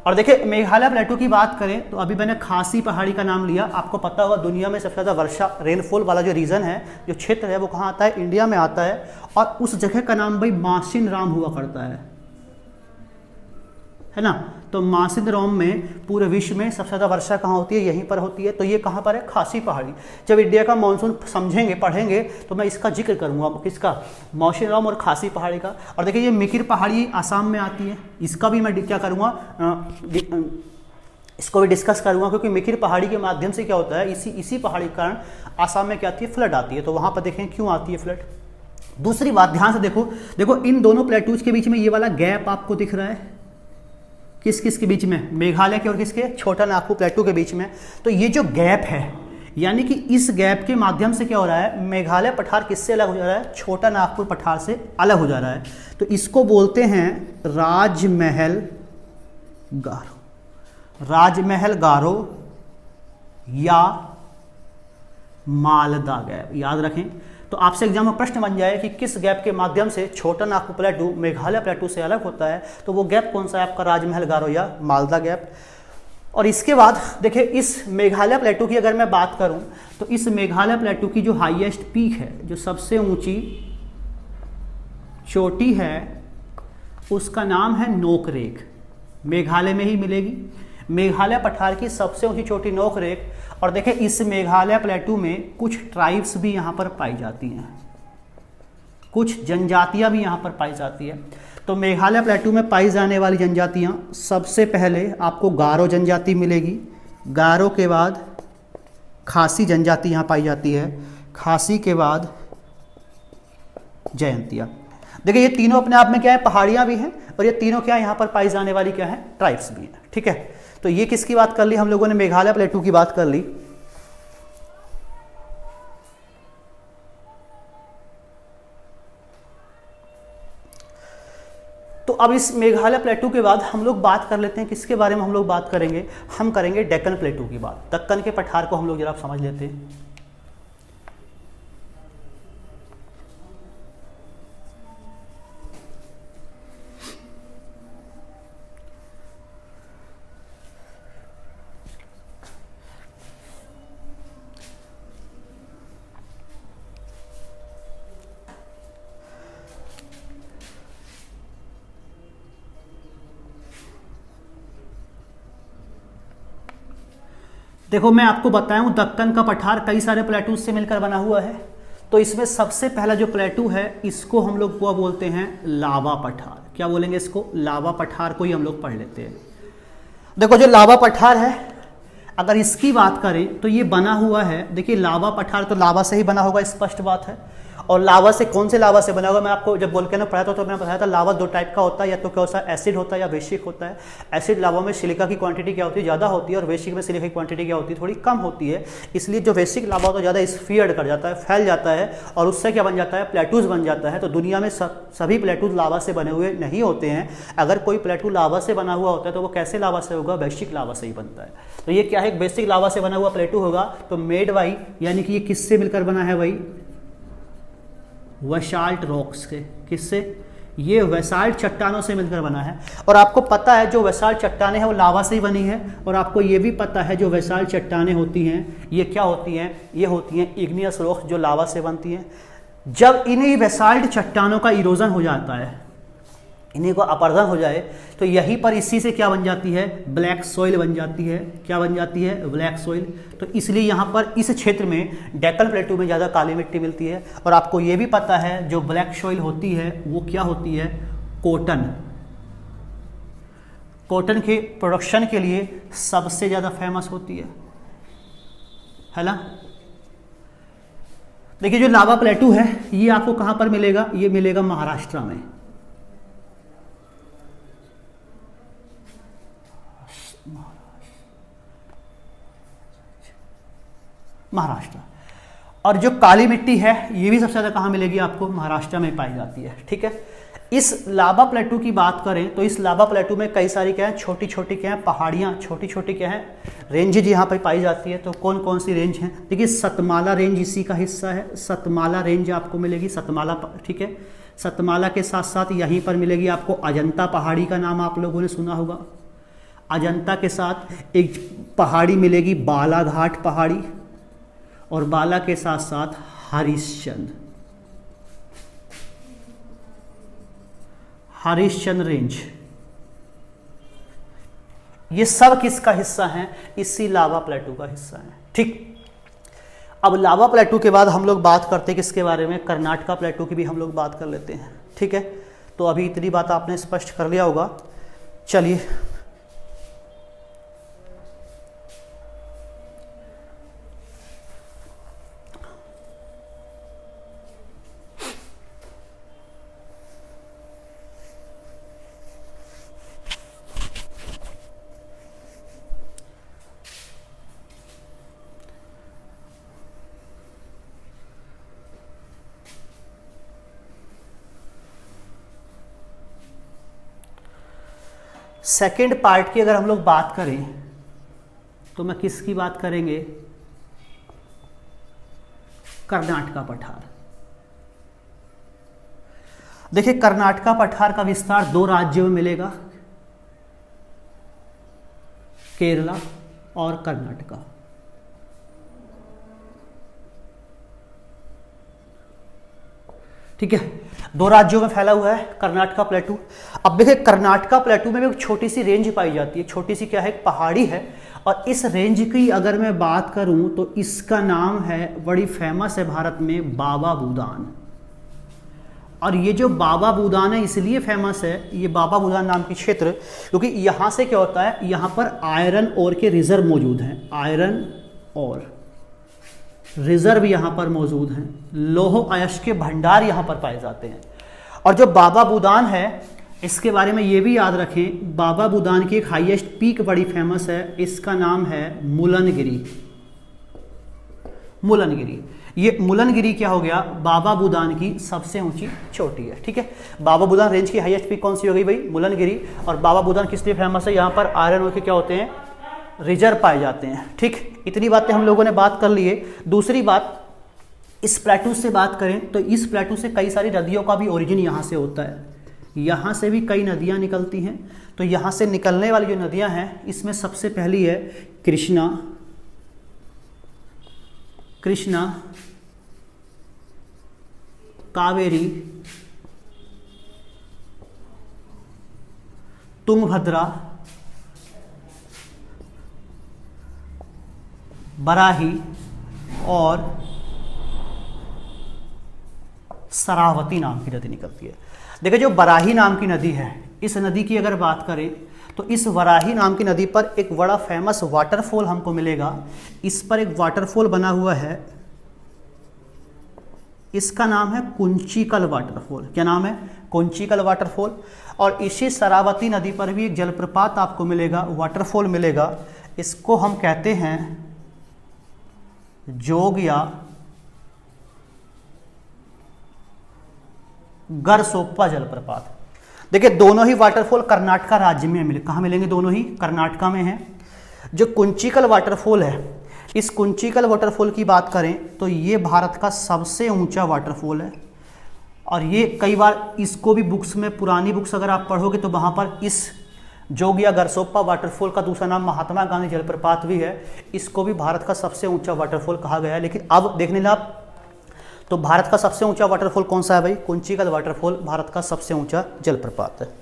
और देखिए मेघालय प्लेटू की बात करें तो अभी मैंने खासी पहाड़ी का नाम लिया। आपको पता होगा दुनिया में सबसे ज़्यादा वर्षा रेनफॉल वाला जो रीजन है, जो क्षेत्र है, वो कहाँ आता है? इंडिया में आता है। और उस जगह का नाम भाई मासिन राम हुआ करता है ना। तो मासिन राम में पूरे विश्व में सबसे ज़्यादा वर्षा कहाँ होती है? यहीं पर होती है। तो ये कहाँ पर है? खासी पहाड़ी। जब इंडिया का मानसून समझेंगे, पढ़ेंगे, तो मैं इसका जिक्र करूँगा। किसका? मासिन राम और खासी पहाड़ी का। और देखिए ये मिकिर पहाड़ी आसाम में आती है, इसका भी मैं क्या करूँगा? इसको भी डिस्कस करूँगा, क्योंकि मिकिर पहाड़ी के माध्यम से क्या होता है? इसी पहाड़ी के कारण आसाम में क्या आती है? फ्लड आती है। तो वहाँ पर देखें क्यों आती है फ्लड। दूसरी बात ध्यान से देखो इन दोनों प्लेटूज के बीच में ये वाला गैप आपको दिख रहा है। किस किस के बीच में? मेघालय के और किसके? छोटा नागपुर प्लेटू के बीच में। तो ये जो गैप है, यानी कि इस गैप के माध्यम से क्या हो रहा है? मेघालय पठार किससे अलग हो जा रहा है? छोटा नागपुर पठार से अलग हो जा रहा है। तो इसको बोलते हैं राजमहल गारो। राजमहल गारो या मालदा गैप, याद रखें। तो आपसे एग्जाम में प्रश्न बन जाए कि किस गैप के माध्यम से छोटा नागपुर प्लेटू मेघालय प्लेटू से अलग होता है, तो वो गैप कौन सा है आपका? राजमहल गारो या मालदा गैप। और इसके बाद देखिए इस मेघालय प्लेटू की अगर मैं बात करूं तो इस मेघालय प्लेटू की जो हाईएस्ट पीक है, जो सबसे ऊंची चोटी है, उसका नाम है नोकरेक। मेघालय में ही मिलेगी। मेघालय पठार की सबसे ऊंची चोटी नोकरेक। और देखिए इस मेघालय प्लेटू में कुछ ट्राइब्स भी यहाँ पर पाई जाती हैं, कुछ जनजातियाँ भी यहाँ पर पाई जाती है। तो मेघालय प्लेटू में पाई जाने वाली जनजातियाँ, सबसे पहले आपको गारो जनजाति मिलेगी। गारो के बाद खासी जनजाति यहाँ पाई जाती है। खासी के बाद जयंतिया। देखिए ये तीनों अपने आप में क्या है? पहाड़ियाँ भी हैं। और ये तीनों क्या यहाँ पर पाई जाने वाली क्या है? ट्राइब्स भी हैं, ठीक है। तो ये किसकी बात कर ली हम लोगों ने? मेघालय प्लेटू की बात कर ली। तो अब इस मेघालय प्लेटू के बाद हम लोग बात कर लेते हैं, किसके बारे में हम लोग बात करेंगे, हम करेंगे डेक्कन प्लेटू की बात। दक्कन के पठार को हम लोग जरा समझ लेते हैं। देखो मैं आपको बताऊं, दक्कन का पठार कई सारे प्लेटू से मिलकर बना हुआ है। तो इसमें सबसे पहला जो प्लेटू है इसको हम लोग वो बोलते हैं लावा पठार। क्या बोलेंगे इसको? लावा पठार को ही हम लोग पढ़ लेते हैं। देखो जो लावा पठार है, अगर इसकी बात करें तो ये बना हुआ है, देखिए लावा पठार तो लावा से ही बना होगा, स्पष्ट बात है। और लावा से, कौन से लावा से बना होगा, मैं आपको जब वोल्केनो पढ़ाया था तो मैंने बताया था लावा दो टाइप का होता है, या तो क्या होता है एसिड होता है या वैश्विक होता है। एसिड लावा में सिलिका की क्वांटिटी क्या होती है, ज़्यादा होती है, और वैश्विक में सिलिका की क्वांटिटी क्या होती है, थोड़ी कम होती है। इसलिए जो वैश्विक लावा होता है ज़्यादा स्फीयर्ड कर जाता है, फैल जाता है, और उससे क्या बन जाता है, प्लेटूज बन जाता है। तो दुनिया में सभी प्लेटूज लावा से बने हुए नहीं होते हैं। अगर कोई प्लेटू लावा से बना हुआ होता है तो वो कैसे लावा से होगा, वैश्विक लावा से ही बनता है। तो ये क्या है, एक वैश्विक लावा से बना हुआ प्लेटू होगा। तो मेड बाई, यानी कि ये किससे मिलकर बना है भाई, वेसाल्ट रॉक्स के। किससे? ये वेसाल्ट चट्टानों से मिलकर बना है। और आपको पता है जो वेसाल्ट चट्टानें हैं वो लावा से ही बनी है। और आपको ये भी पता है जो वेसाल्ट चट्टानें होती हैं ये क्या होती हैं, ये होती हैं इग्नियस रॉक्स, जो लावा से बनती हैं। जब इन्हीं वेसाल्ट चट्टानों का इरोजन हो जाता है, इन्हीं को अपरदन हो जाए, तो यहीं पर इसी से क्या बन जाती है, ब्लैक सॉइल बन जाती है। क्या बन जाती है, ब्लैक सॉइल। तो इसलिए यहाँ पर इस क्षेत्र में डेक्कन प्लेटू में ज़्यादा काली मिट्टी मिलती है। और आपको ये भी पता है जो ब्लैक सॉइल होती है वो क्या होती है, कॉटन। कॉटन के प्रोडक्शन के लिए सबसे ज़्यादा फेमस होती है ना। देखिए जो लावा प्लेटू है ये आपको कहाँ पर मिलेगा, ये मिलेगा महाराष्ट्र में। महाराष्ट्र। और जो काली मिट्टी है ये भी सबसे ज़्यादा कहाँ मिलेगी आपको, महाराष्ट्र में पाई जाती है। ठीक है। इस लावा प्लेटू की बात करें तो इस लावा प्लेटू में कई सारी क्या है, छोटी छोटी क्या है, पहाड़ियाँ, छोटी छोटी क्या है, रेंजेज यहाँ पर पाई जाती है। तो कौन कौन सी रेंज हैं, देखिए सतमाला रेंज इसी का हिस्सा है। सतमाला रेंज आपको मिलेगी, सतमाला, ठीक है। सतमाला के साथ साथ यहीं पर मिलेगी आपको अजंता पहाड़ी का नाम आप लोगों ने सुना होगा। अजंता के साथ एक पहाड़ी मिलेगी बालाघाट पहाड़ी, और बाला के साथ साथ हरिश्चंद्र, हरिश्चंद्र रेंज। ये सब किसका हिस्सा है, इसी लावा प्लेटू का हिस्सा है। ठीक। अब लावा प्लेटू के बाद हम लोग बात करते हैं किसके बारे में, कर्नाटका प्लेटू की भी हम लोग बात कर लेते हैं। ठीक है। तो अभी इतनी बात आपने स्पष्ट कर लिया होगा। चलिए सेकेंड पार्ट की अगर हम लोग बात करें तो मैं किसकी बात करेंगे, कर्नाटका पठार। देखिए कर्नाटका पठार का विस्तार दो राज्यों में मिलेगा, केरला और कर्नाटका। ठीक है, दो राज्यों में फैला हुआ है कर्नाटका प्लेटू। अब देखिए कर्नाटका प्लेटू में एक छोटी सी रेंज पाई जाती है, छोटी सी क्या है, पहाड़ी है। और इस रेंज की अगर मैं बात करूं तो इसका नाम है, बड़ी फेमस है भारत में, बाबा बूदान। और ये जो बाबा बूदान है इसलिए फेमस है, ये बाबा बूदान नाम की क्षेत्र, क्योंकि यहाँ से क्या होता है, यहाँ पर आयरन ओर के रिजर्व मौजूद हैं, आयरन और रिजर्व यहाँ पर मौजूद हैं, लौह अयस्क के भंडार यहाँ पर पाए जाते हैं। और जो बाबा बूदान है इसके बारे में ये भी याद रखें, बाबा बूदान की एक हाईएस्ट पीक बड़ी फेमस है, इसका नाम है मुलनगिरी। मुलनगिरी ये मुलनगिरी क्या हो गया, बाबा बुदान की सबसे ऊंची चोटी है। ठीक है, बाबा बुदान रेंज की हाईएस्ट पीक कौन सी हो गई भाई, मुलनगिरी। और बाबा बुदान किस लिए फेमस है, यहाँ पर आयरन ओर के क्या होते हैं, रिजर्व पाए जाते हैं। ठीक, इतनी बातें हम लोगों ने बात कर ली है। दूसरी बात, इस प्लेटू से बात करें तो इस प्लेटू से कई सारी नदियों का भी ओरिजिन यहाँ से होता है, यहाँ से भी कई नदियाँ निकलती हैं। तो यहाँ से निकलने वाली जो नदियाँ हैं इसमें सबसे पहली है कृष्णा, कावेरी, तुंगभद्रा, बराही और शरावती नाम की नदी निकलती है। देखिए जो बराही नाम की नदी है, इस नदी की अगर बात करें तो इस वराही नाम की नदी पर एक बड़ा फेमस वाटरफॉल हमको मिलेगा। इस पर एक वाटरफॉल बना हुआ है, इसका नाम है कुंचिकल वाटरफॉल। क्या नाम है, कुंचिकल वाटरफॉल। और इसी शरावती नदी पर भी एक जलप्रपात आपको मिलेगा, वाटरफॉल मिलेगा, इसको हम कहते हैं जोग या गरसोप्पा जलप्रपात। देखिए दोनों ही वाटरफॉल कर्नाटका राज्य में मिले, कहाँ मिलेंगे, दोनों ही कर्नाटका में हैं। जो कुंचिकल वाटरफॉल है, इस कुंचिकल वाटरफॉल की बात करें तो ये भारत का सबसे ऊंचा वाटरफॉल है। और ये कई बार इसको भी बुक्स में, पुरानी बुक्स अगर आप पढ़ोगे तो वहाँ पर इस जोग या गरसोप्पा वाटरफॉल का दूसरा नाम महात्मा गांधी जलप्रपात भी है। इसको भी भारत का सबसे ऊंचा वाटरफॉल कहा गया है। लेकिन अब देखने लगा तो भारत का सबसे ऊंचा वाटरफॉल कौन सा है भाई, कुंचिकल वाटरफॉल भारत का सबसे ऊंचा जलप्रपात है।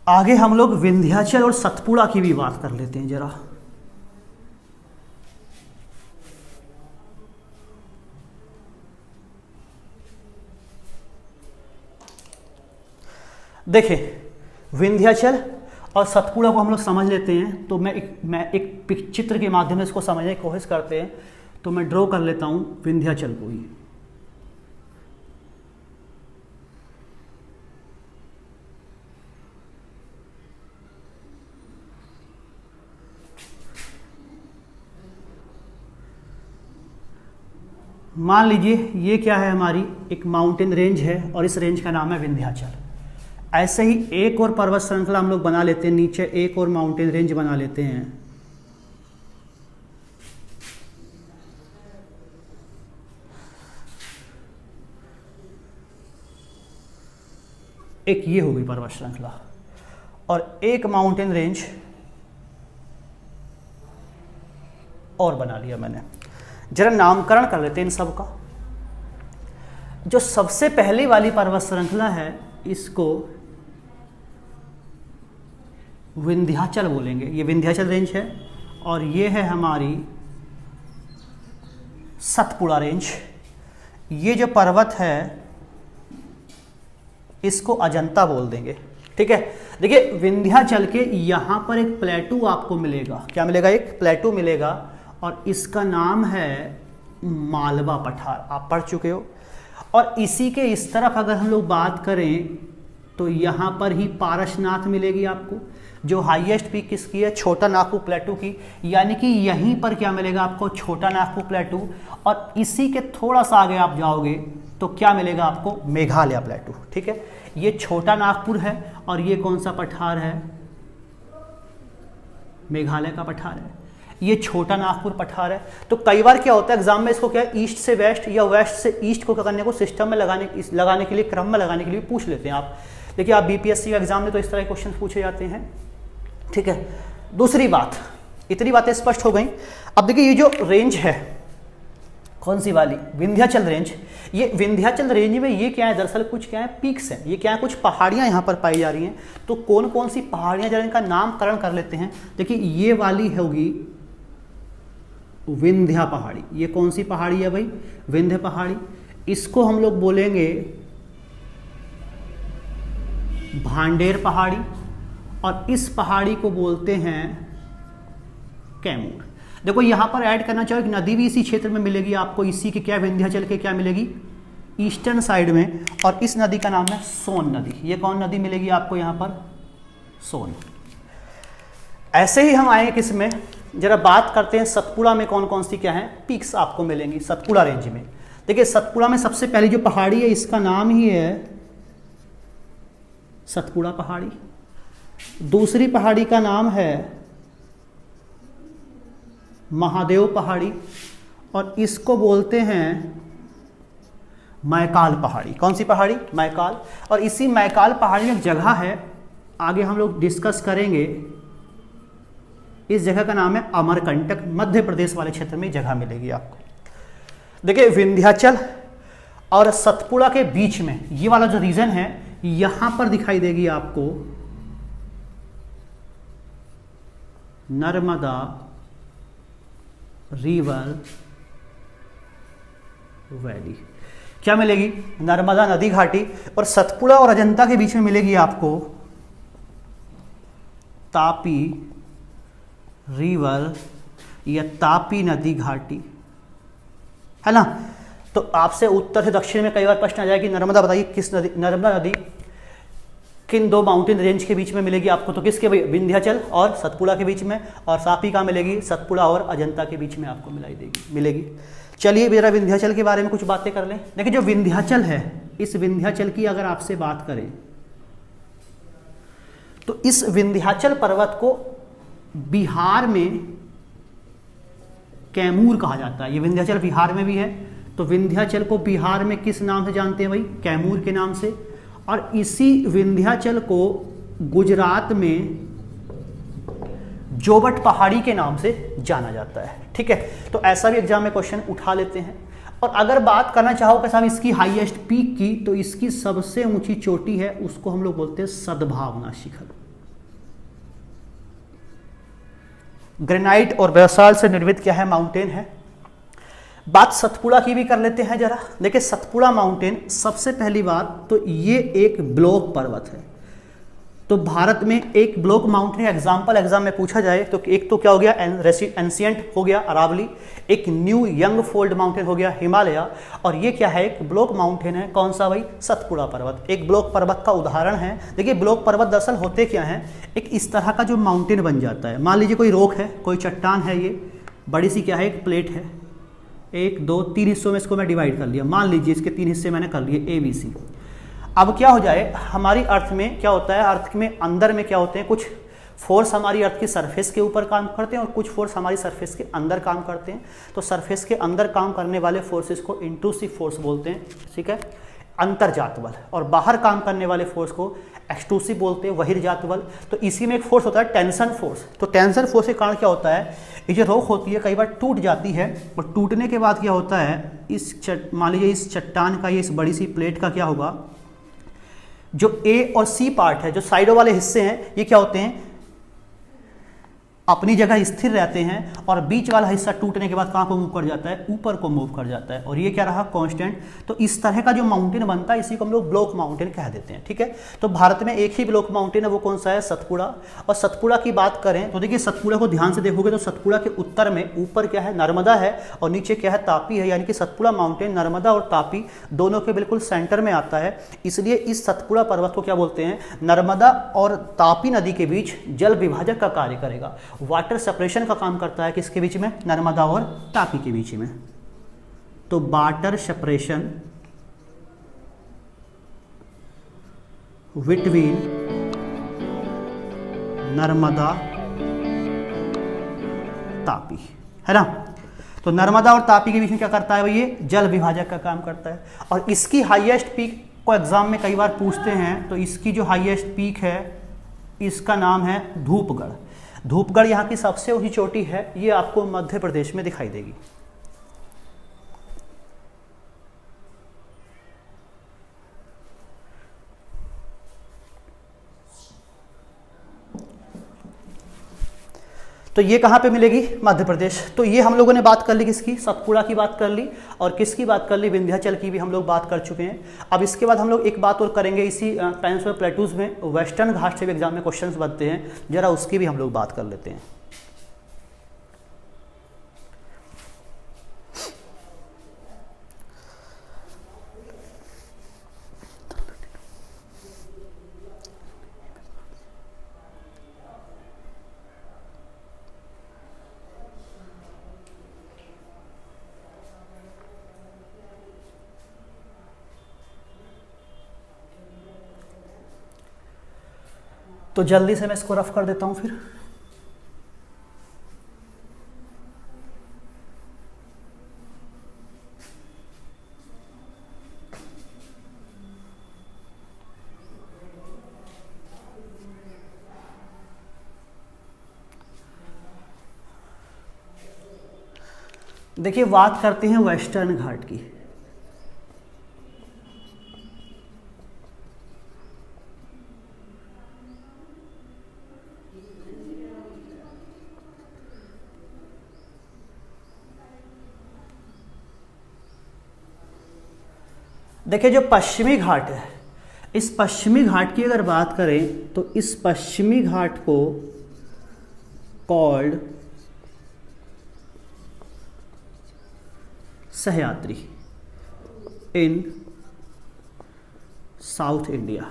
आगे हम लोग विंध्याचल और सतपुड़ा की भी बात कर लेते हैं जरा। देखिए विंध्याचल और सतपुड़ा को हम लोग समझ लेते हैं। तो मैं एक चित्र के माध्यम से इसको समझने की कोशिश करते हैं। तो मैं ड्रॉ कर लेता हूं विंध्याचल को ही। मान लीजिए ये क्या है, हमारी एक माउंटेन रेंज है और इस रेंज का नाम है विंध्याचल। ऐसे ही एक और पर्वत श्रृंखला हम लोग बना लेते हैं, नीचे एक और माउंटेन रेंज बना लेते हैं। एक ये होगी पर्वत श्रृंखला और एक माउंटेन रेंज और बना लिया मैंने। जरा नामकरण कर लेते हैं इन सब का। जो सबसे पहले वाली पर्वत श्रृंखला है इसको विंध्याचल बोलेंगे, ये विंध्याचल रेंज है। और ये है हमारी सतपुड़ा रेंज। ये जो पर्वत है इसको अजंता बोल देंगे। ठीक है, देखिए विंध्याचल के यहां पर एक प्लेटू आपको मिलेगा। क्या मिलेगा, एक प्लेटू मिलेगा और इसका नाम है मालवा पठार, आप पढ़ चुके हो। और इसी के इस तरफ अगर हम लोग बात करें तो यहाँ पर ही पारसनाथ मिलेगी आपको, जो हाईएस्ट पीक किसकी है, छोटा नागपुर प्लेटू की। यानी कि यहीं पर क्या मिलेगा आपको, छोटा नागपुर प्लेटू। और इसी के थोड़ा सा आगे आप जाओगे तो क्या मिलेगा आपको, मेघालय प्लेटू। ठीक है, ये छोटा नागपुर है और ये कौन सा पठार है, मेघालय का पठार है। ये छोटा नागपुर पठार है। तो कई बार क्या होता है एग्जाम में, इसको क्या है ईस्ट से वेस्ट या वेस्ट से ईस्ट को करने को सिस्टम में लगाने के लिए, क्रम में लगाने के लिए पूछ लेते हैं आप। देखिए आप बीपीएससी का एग्जाम में तो इस तरह के क्वेश्चन पूछे जाते हैं। ठीक है, दूसरी बात, इतनी बातें स्पष्ट हो गई। अब देखिए ये जो रेंज है कौन सी वाली, विंध्याचल रेंज। ये विंध्याचल रेंज में ये क्या है, दरअसल कुछ क्या है, पीक्स हैं। ये क्या है, कुछ पहाड़ियाँ यहाँ पर पाई जा रही हैं। तो कौन कौन सी पहाड़ियाँ, जरा इनका नामकरण कर लेते हैं। देखिए ये वाली होगी विंध्या पहाड़ी। ये कौन सी पहाड़ी है भाई, विंध्य पहाड़ी। इसको हम लोग बोलेंगे भांडेर पहाड़ी। और इस पहाड़ी को बोलते हैं कैमूर। देखो यहां पर ऐड करना चाहो कि नदी भी इसी क्षेत्र में मिलेगी आपको, इसी के क्या विंध्याचल के क्या मिलेगी ईस्टर्न साइड में, और इस नदी का नाम है सोन नदी। ये कौन नदी मिलेगी आपको यहां पर, सोन। ऐसे ही हम आए किस में, जरा बात करते हैं सतपुड़ा में कौन कौन सी क्या है पीक्स आपको मिलेंगी सतपुड़ा रेंज में। देखिए सतपुड़ा में सबसे पहली जो पहाड़ी है इसका नाम ही है सतपुड़ा पहाड़ी। दूसरी पहाड़ी का नाम है महादेव पहाड़ी, और इसको बोलते हैं मैकाल पहाड़ी। कौन सी पहाड़ी, मैकाल। और इसी मैकाल पहाड़ी में एक जगह है, आगे हम लोग डिस्कस करेंगे, इस जगह का नाम है अमरकंटक, मध्य प्रदेश वाले क्षेत्र में जगह मिलेगी आपको। देखिए विंध्याचल और सतपुड़ा के बीच में ये वाला जो रीजन है यहां पर दिखाई देगी आपको नर्मदा रिवर वैली। क्या मिलेगी, नर्मदा नदी घाटी। और सतपुड़ा और अजंता के बीच में मिलेगी आपको तापी रिवर या तापी नदी घाटी, है ना। तो आपसे उत्तर से दक्षिण में कई बार प्रश्न आ जाए कि नर्मदा बताइए किस नदी, नर्मदा नदी किन दो माउंटेन रेंज के बीच में मिलेगी आपको, तो किसके, विंध्याचल और सतपुड़ा के बीच में। और तापी कहाँ मिलेगी, सतपुड़ा और अजंता के बीच में आपको मिलेगी। चलिए जरा विंध्याचल के बारे में कुछ बातें कर लें। देखिए जो विंध्याचल है, इस विंध्याचल की अगर आपसे बात करें तो इस विंध्याचल पर्वत को बिहार में कैमूर कहा जाता है। ये विंध्याचल बिहार में भी है, तो विंध्याचल को बिहार में किस नाम से जानते हैं भाई, कैमूर के नाम से। और इसी विंध्याचल को गुजरात में जोबट पहाड़ी के नाम से जाना जाता है। ठीक है, तो ऐसा भी एग्जाम में क्वेश्चन उठा लेते हैं। और अगर बात करना चाहो कि साहब इसकी हाईएस्ट पीक की, तो इसकी सबसे ऊंची चोटी है, उसको हम लोग बोलते हैं सद्भावना शिखर। ग्रेनाइट और बेसाल्ट से निर्मित क्या है, माउंटेन है। बात सतपुड़ा की भी कर लेते हैं जरा। देखिए सतपुड़ा माउंटेन, सबसे पहली बात तो ये एक ब्लॉक पर्वत है। तो भारत में एक ब्लॉक माउंटेन एग्जाम में पूछा जाए तो एक तो क्या हो गया, एंशिएंट हो गया अरावली, एक न्यू यंग फोल्ड माउंटेन हो गया हिमालय, और ये क्या है, एक ब्लॉक माउंटेन है। कौन सा भाई, सतपुड़ा पर्वत, एक ब्लॉक पर्वत का उदाहरण है। देखिए ब्लॉक पर्वत दरअसल होते क्या हैं, एक इस तरह का जो माउंटेन बन जाता है। मान लीजिए कोई रॉक है, कोई चट्टान है, ये बड़ी सी क्या है, एक प्लेट है, 1 2 3 हिस्सों में इसको मैं डिवाइड कर लिया। मान लीजिए इसके 3 हिस्से मैंने कर लिए ABC। अब क्या हो जाए, हमारी अर्थ में क्या होता है, अर्थ में अंदर में क्या होते हैं, कुछ फोर्स हमारी अर्थ की सरफेस के ऊपर काम करते हैं और कुछ फोर्स हमारी सरफेस के अंदर काम करते हैं। तो सरफेस के अंदर काम करने वाले फोर्सेस को इंट्रूसिव फोर्स बोलते हैं, ठीक है, अंतर्जात बल। और बाहर काम करने वाले फोर्स को एक्सट्रूसिव बोलते हैं, बहिर्जात बल। तो इसी में एक फोर्स होता है टेंशन फोर्स। तो टेंशन फोर्स के कारण क्या होता है, ये जो रॉक होती है कई बार टूट जाती है, और टूटने के बाद क्या होता है, मान लीजिए इस चट्टान का, ये इस बड़ी सी प्लेट का क्या होगा, जो A और C पार्ट है, जो साइडों वाले हिस्से हैं, ये क्या होते हैं, अपनी जगह स्थिर रहते हैं, और बीच वाला हिस्सा टूटने के बाद कहाँ को मूव कर जाता है, ऊपर को मूव कर जाता है, और ये क्या रहा, कांस्टेंट। तो इस तरह का जो माउंटेन बनता है इसी को हम लोग ब्लॉक माउंटेन कह देते हैं। ठीक है, तो भारत में एक ही ब्लॉक माउंटेन है, वो कौन सा है, सतपुड़ा। और सतपुड़ा की बात करें तो देखिए सतपुड़ा को ध्यान से देखोगे तो सतपुड़ा के उत्तर में ऊपर क्या है, नर्मदा है, और नीचे क्या है, तापी है। यानी कि सतपुड़ा माउंटेन नर्मदा और तापी दोनों के बिल्कुल सेंटर में आता है। इसलिए इस सतपुड़ा पर्वत को क्या बोलते हैं, नर्मदा और तापी नदी के बीच जल विभाजक का कार्य करेगा, वाटर सेपरेशन का काम करता है। किसके बीच में, नर्मदा और तापी के बीच में। तो water separation between Narmada Tapi, है ना। तो नर्मदा और तापी के बीच में क्या करता है भाई, ये जल विभाजक का काम करता है। और इसकी हाईएस्ट पीक को एग्जाम में कई बार पूछते हैं, तो इसकी जो हाईएस्ट पीक है इसका नाम है धूपगढ़। धूपगढ़ यहाँ की सबसे ऊंची चोटी है, ये आपको मध्य प्रदेश में दिखाई देगी। तो ये कहाँ पे मिलेगी? मध्य प्रदेश। तो ये हम लोगों ने बात कर ली किसकी? सतपुड़ा की बात कर ली, और किसकी बात कर ली? विंध्याचल की भी हम लोग बात कर चुके हैं। अब इसके बाद हम लोग एक बात और करेंगे, इसी पेनिनसुलर प्लेटूज में वेस्टर्न घाट से भी एग्जाम में क्वेश्चंस बनते हैं, जरा उसकी भी हम लोग बात कर लेते हैं। तो जल्दी से मैं इसको रफ कर देता हूं फिर। देखिए बात करते हैं वेस्टर्न घाट की। देखिए जो पश्चिमी घाट है, इस पश्चिमी घाट की अगर बात करें तो इस पश्चिमी घाट को कॉल्ड सह्याद्री इन साउथ इंडिया।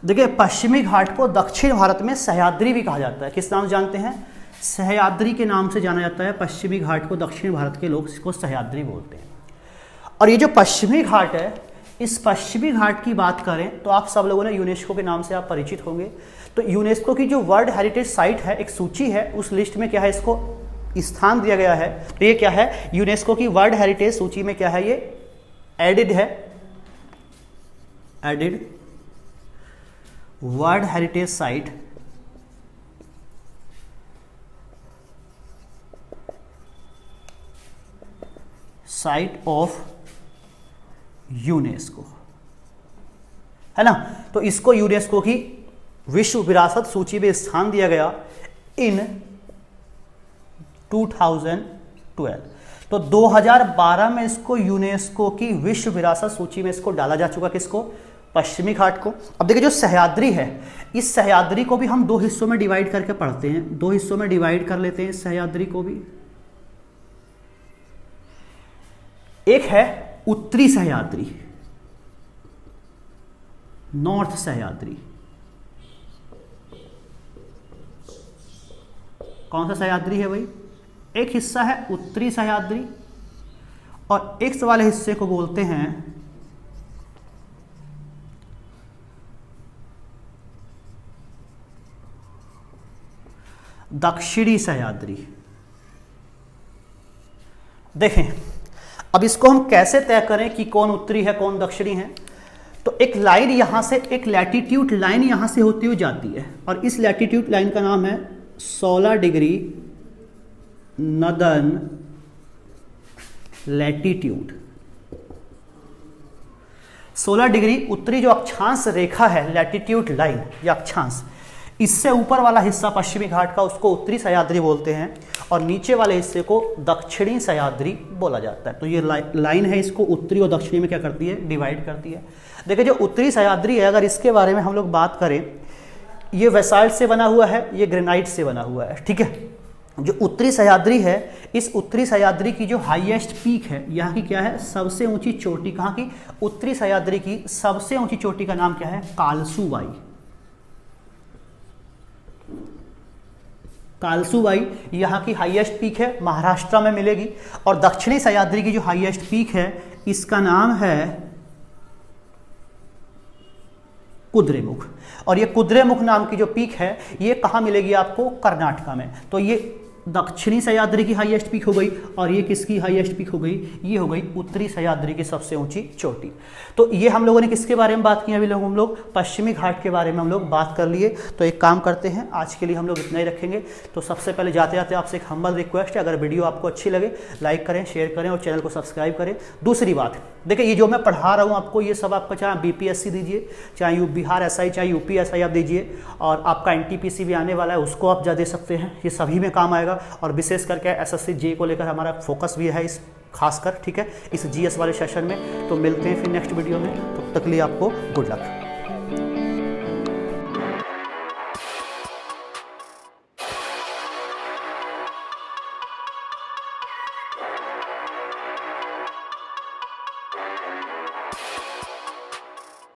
देखिए पश्चिमी घाट को दक्षिण भारत में सह्याद्री भी कहा जाता है। किस नाम से जानते हैं? सह्याद्री के नाम से जाना जाता है पश्चिमी घाट को। दक्षिण भारत के लोग इसको सह्याद्री बोलते हैं। और ये जो पश्चिमी घाट है, इस पश्चिमी घाट की बात करें तो आप सब लोगों ने यूनेस्को के नाम से आप परिचित होंगे। तो यूनेस्को की जो वर्ल्ड हेरिटेज साइट है, एक सूची है, उस लिस्ट में क्या है, इसको स्थान दिया गया है। तो ये क्या है? यूनेस्को की वर्ल्ड हेरिटेज सूची में क्या है? ये एडिड है, added world heritage site of UNESCO, है ना। तो इसको यूनेस्को की विश्व विरासत सूची में स्थान दिया गया इन 2012। तो 2012 में इसको यूनेस्को की विश्व विरासत सूची में इसको डाला जा चुका। किसको? पश्चिमी घाट को। अब देखिए जो सह्याद्री है, इस सह्याद्री को भी हम दो हिस्सों में डिवाइड करके पढ़ते हैं। दो हिस्सों में डिवाइड कर लेते हैं इस सह्याद्री को भी। एक है उत्तरी सह्याद्री, नॉर्थ सह्याद्री। कौन सा सह्याद्री है भाई? एक हिस्सा है उत्तरी सह्याद्री और एक वाले हिस्से को बोलते हैं दक्षिणी सह्याद्री। देखें अब इसको हम कैसे तय करें कि कौन उत्तरी है कौन दक्षिणी है। तो एक लाइन यहां से, एक लैटिट्यूड लाइन यहां से होती हुई जाती है, और इस लैटिट्यूड लाइन का नाम है 16 डिग्री नदर्न लैटिट्यूड। 16 डिग्री उत्तरी जो अक्षांश रेखा है, लैटिट्यूड लाइन या अक्षांश, इससे ऊपर वाला हिस्सा पश्चिमी घाट का, उसको उत्तरी सह्याद्री बोलते हैं, और नीचे वाले हिस्से को दक्षिणी सह्याद्री बोला जाता है। तो ये लाइन है, इसको उत्तरी और दक्षिणी में क्या करती है? डिवाइड करती है। देखिए जो उत्तरी सह्याद्री है, अगर इसके बारे में हम लोग बात करें, ये बेसाल्ट से बना हुआ है, ये ग्रेनाइट से बना हुआ है, ठीक है। जो उत्तरी सह्याद्री है, इस उत्तरी सह्याद्री की जो हाईएस्ट पीक है, यहाँ की क्या है? सबसे ऊंची चोटी। कहाँ की? उत्तरी सह्याद्री की सबसे ऊंची चोटी का नाम क्या है? कालसूबाई। कालसूबाई यहाँ की हाईएस्ट पीक है, महाराष्ट्र में मिलेगी। और दक्षिणी सह्याद्री की जो हाईएस्ट पीक है, इसका नाम है कुद्रेमुख। और ये कुद्रेमुख नाम की जो पीक है, ये कहाँ मिलेगी आपको? कर्नाटका में। तो ये दक्षिणी सह्याद्री की हाईएस्ट पीक हो गई, और ये किसकी हाईएस्ट पीक हो गई, ये हो गई उत्तरी सह्याद्री की सबसे ऊंची चोटी। तो ये हम लोगों ने किसके बारे में बात की, अभी लोग हम लोग पश्चिमी घाट के बारे में हम लोग बात कर लिए। तो एक काम करते हैं, आज के लिए हम लोग इतना ही रखेंगे। तो सबसे पहले जाते जाते आपसे एक हम्बल रिक्वेस्ट है, अगर वीडियो आपको अच्छी लगे लाइक करें, शेयर करें और चैनल को सब्सक्राइब करें। दूसरी बात, देखिए ये जो मैं पढ़ा रहा हूँ आपको, ये सब आपका चाहे बीपीएससी दीजिए, चाहे बिहार एसआई, चाहे यूपी एसआई आप दीजिए, और आपका एनटीपीसी भी आने वाला है उसको आप जा दे सकते हैं, ये सभी में काम आएगा। और विशेष करके एसएससी जे को लेकर हमारा फोकस भी है इस खासकर, ठीक है, इस जीएस वाले सेशन में। तो मिलते हैं फिर नेक्स्ट वीडियो में, तब तक के लिए आपको गुड लक।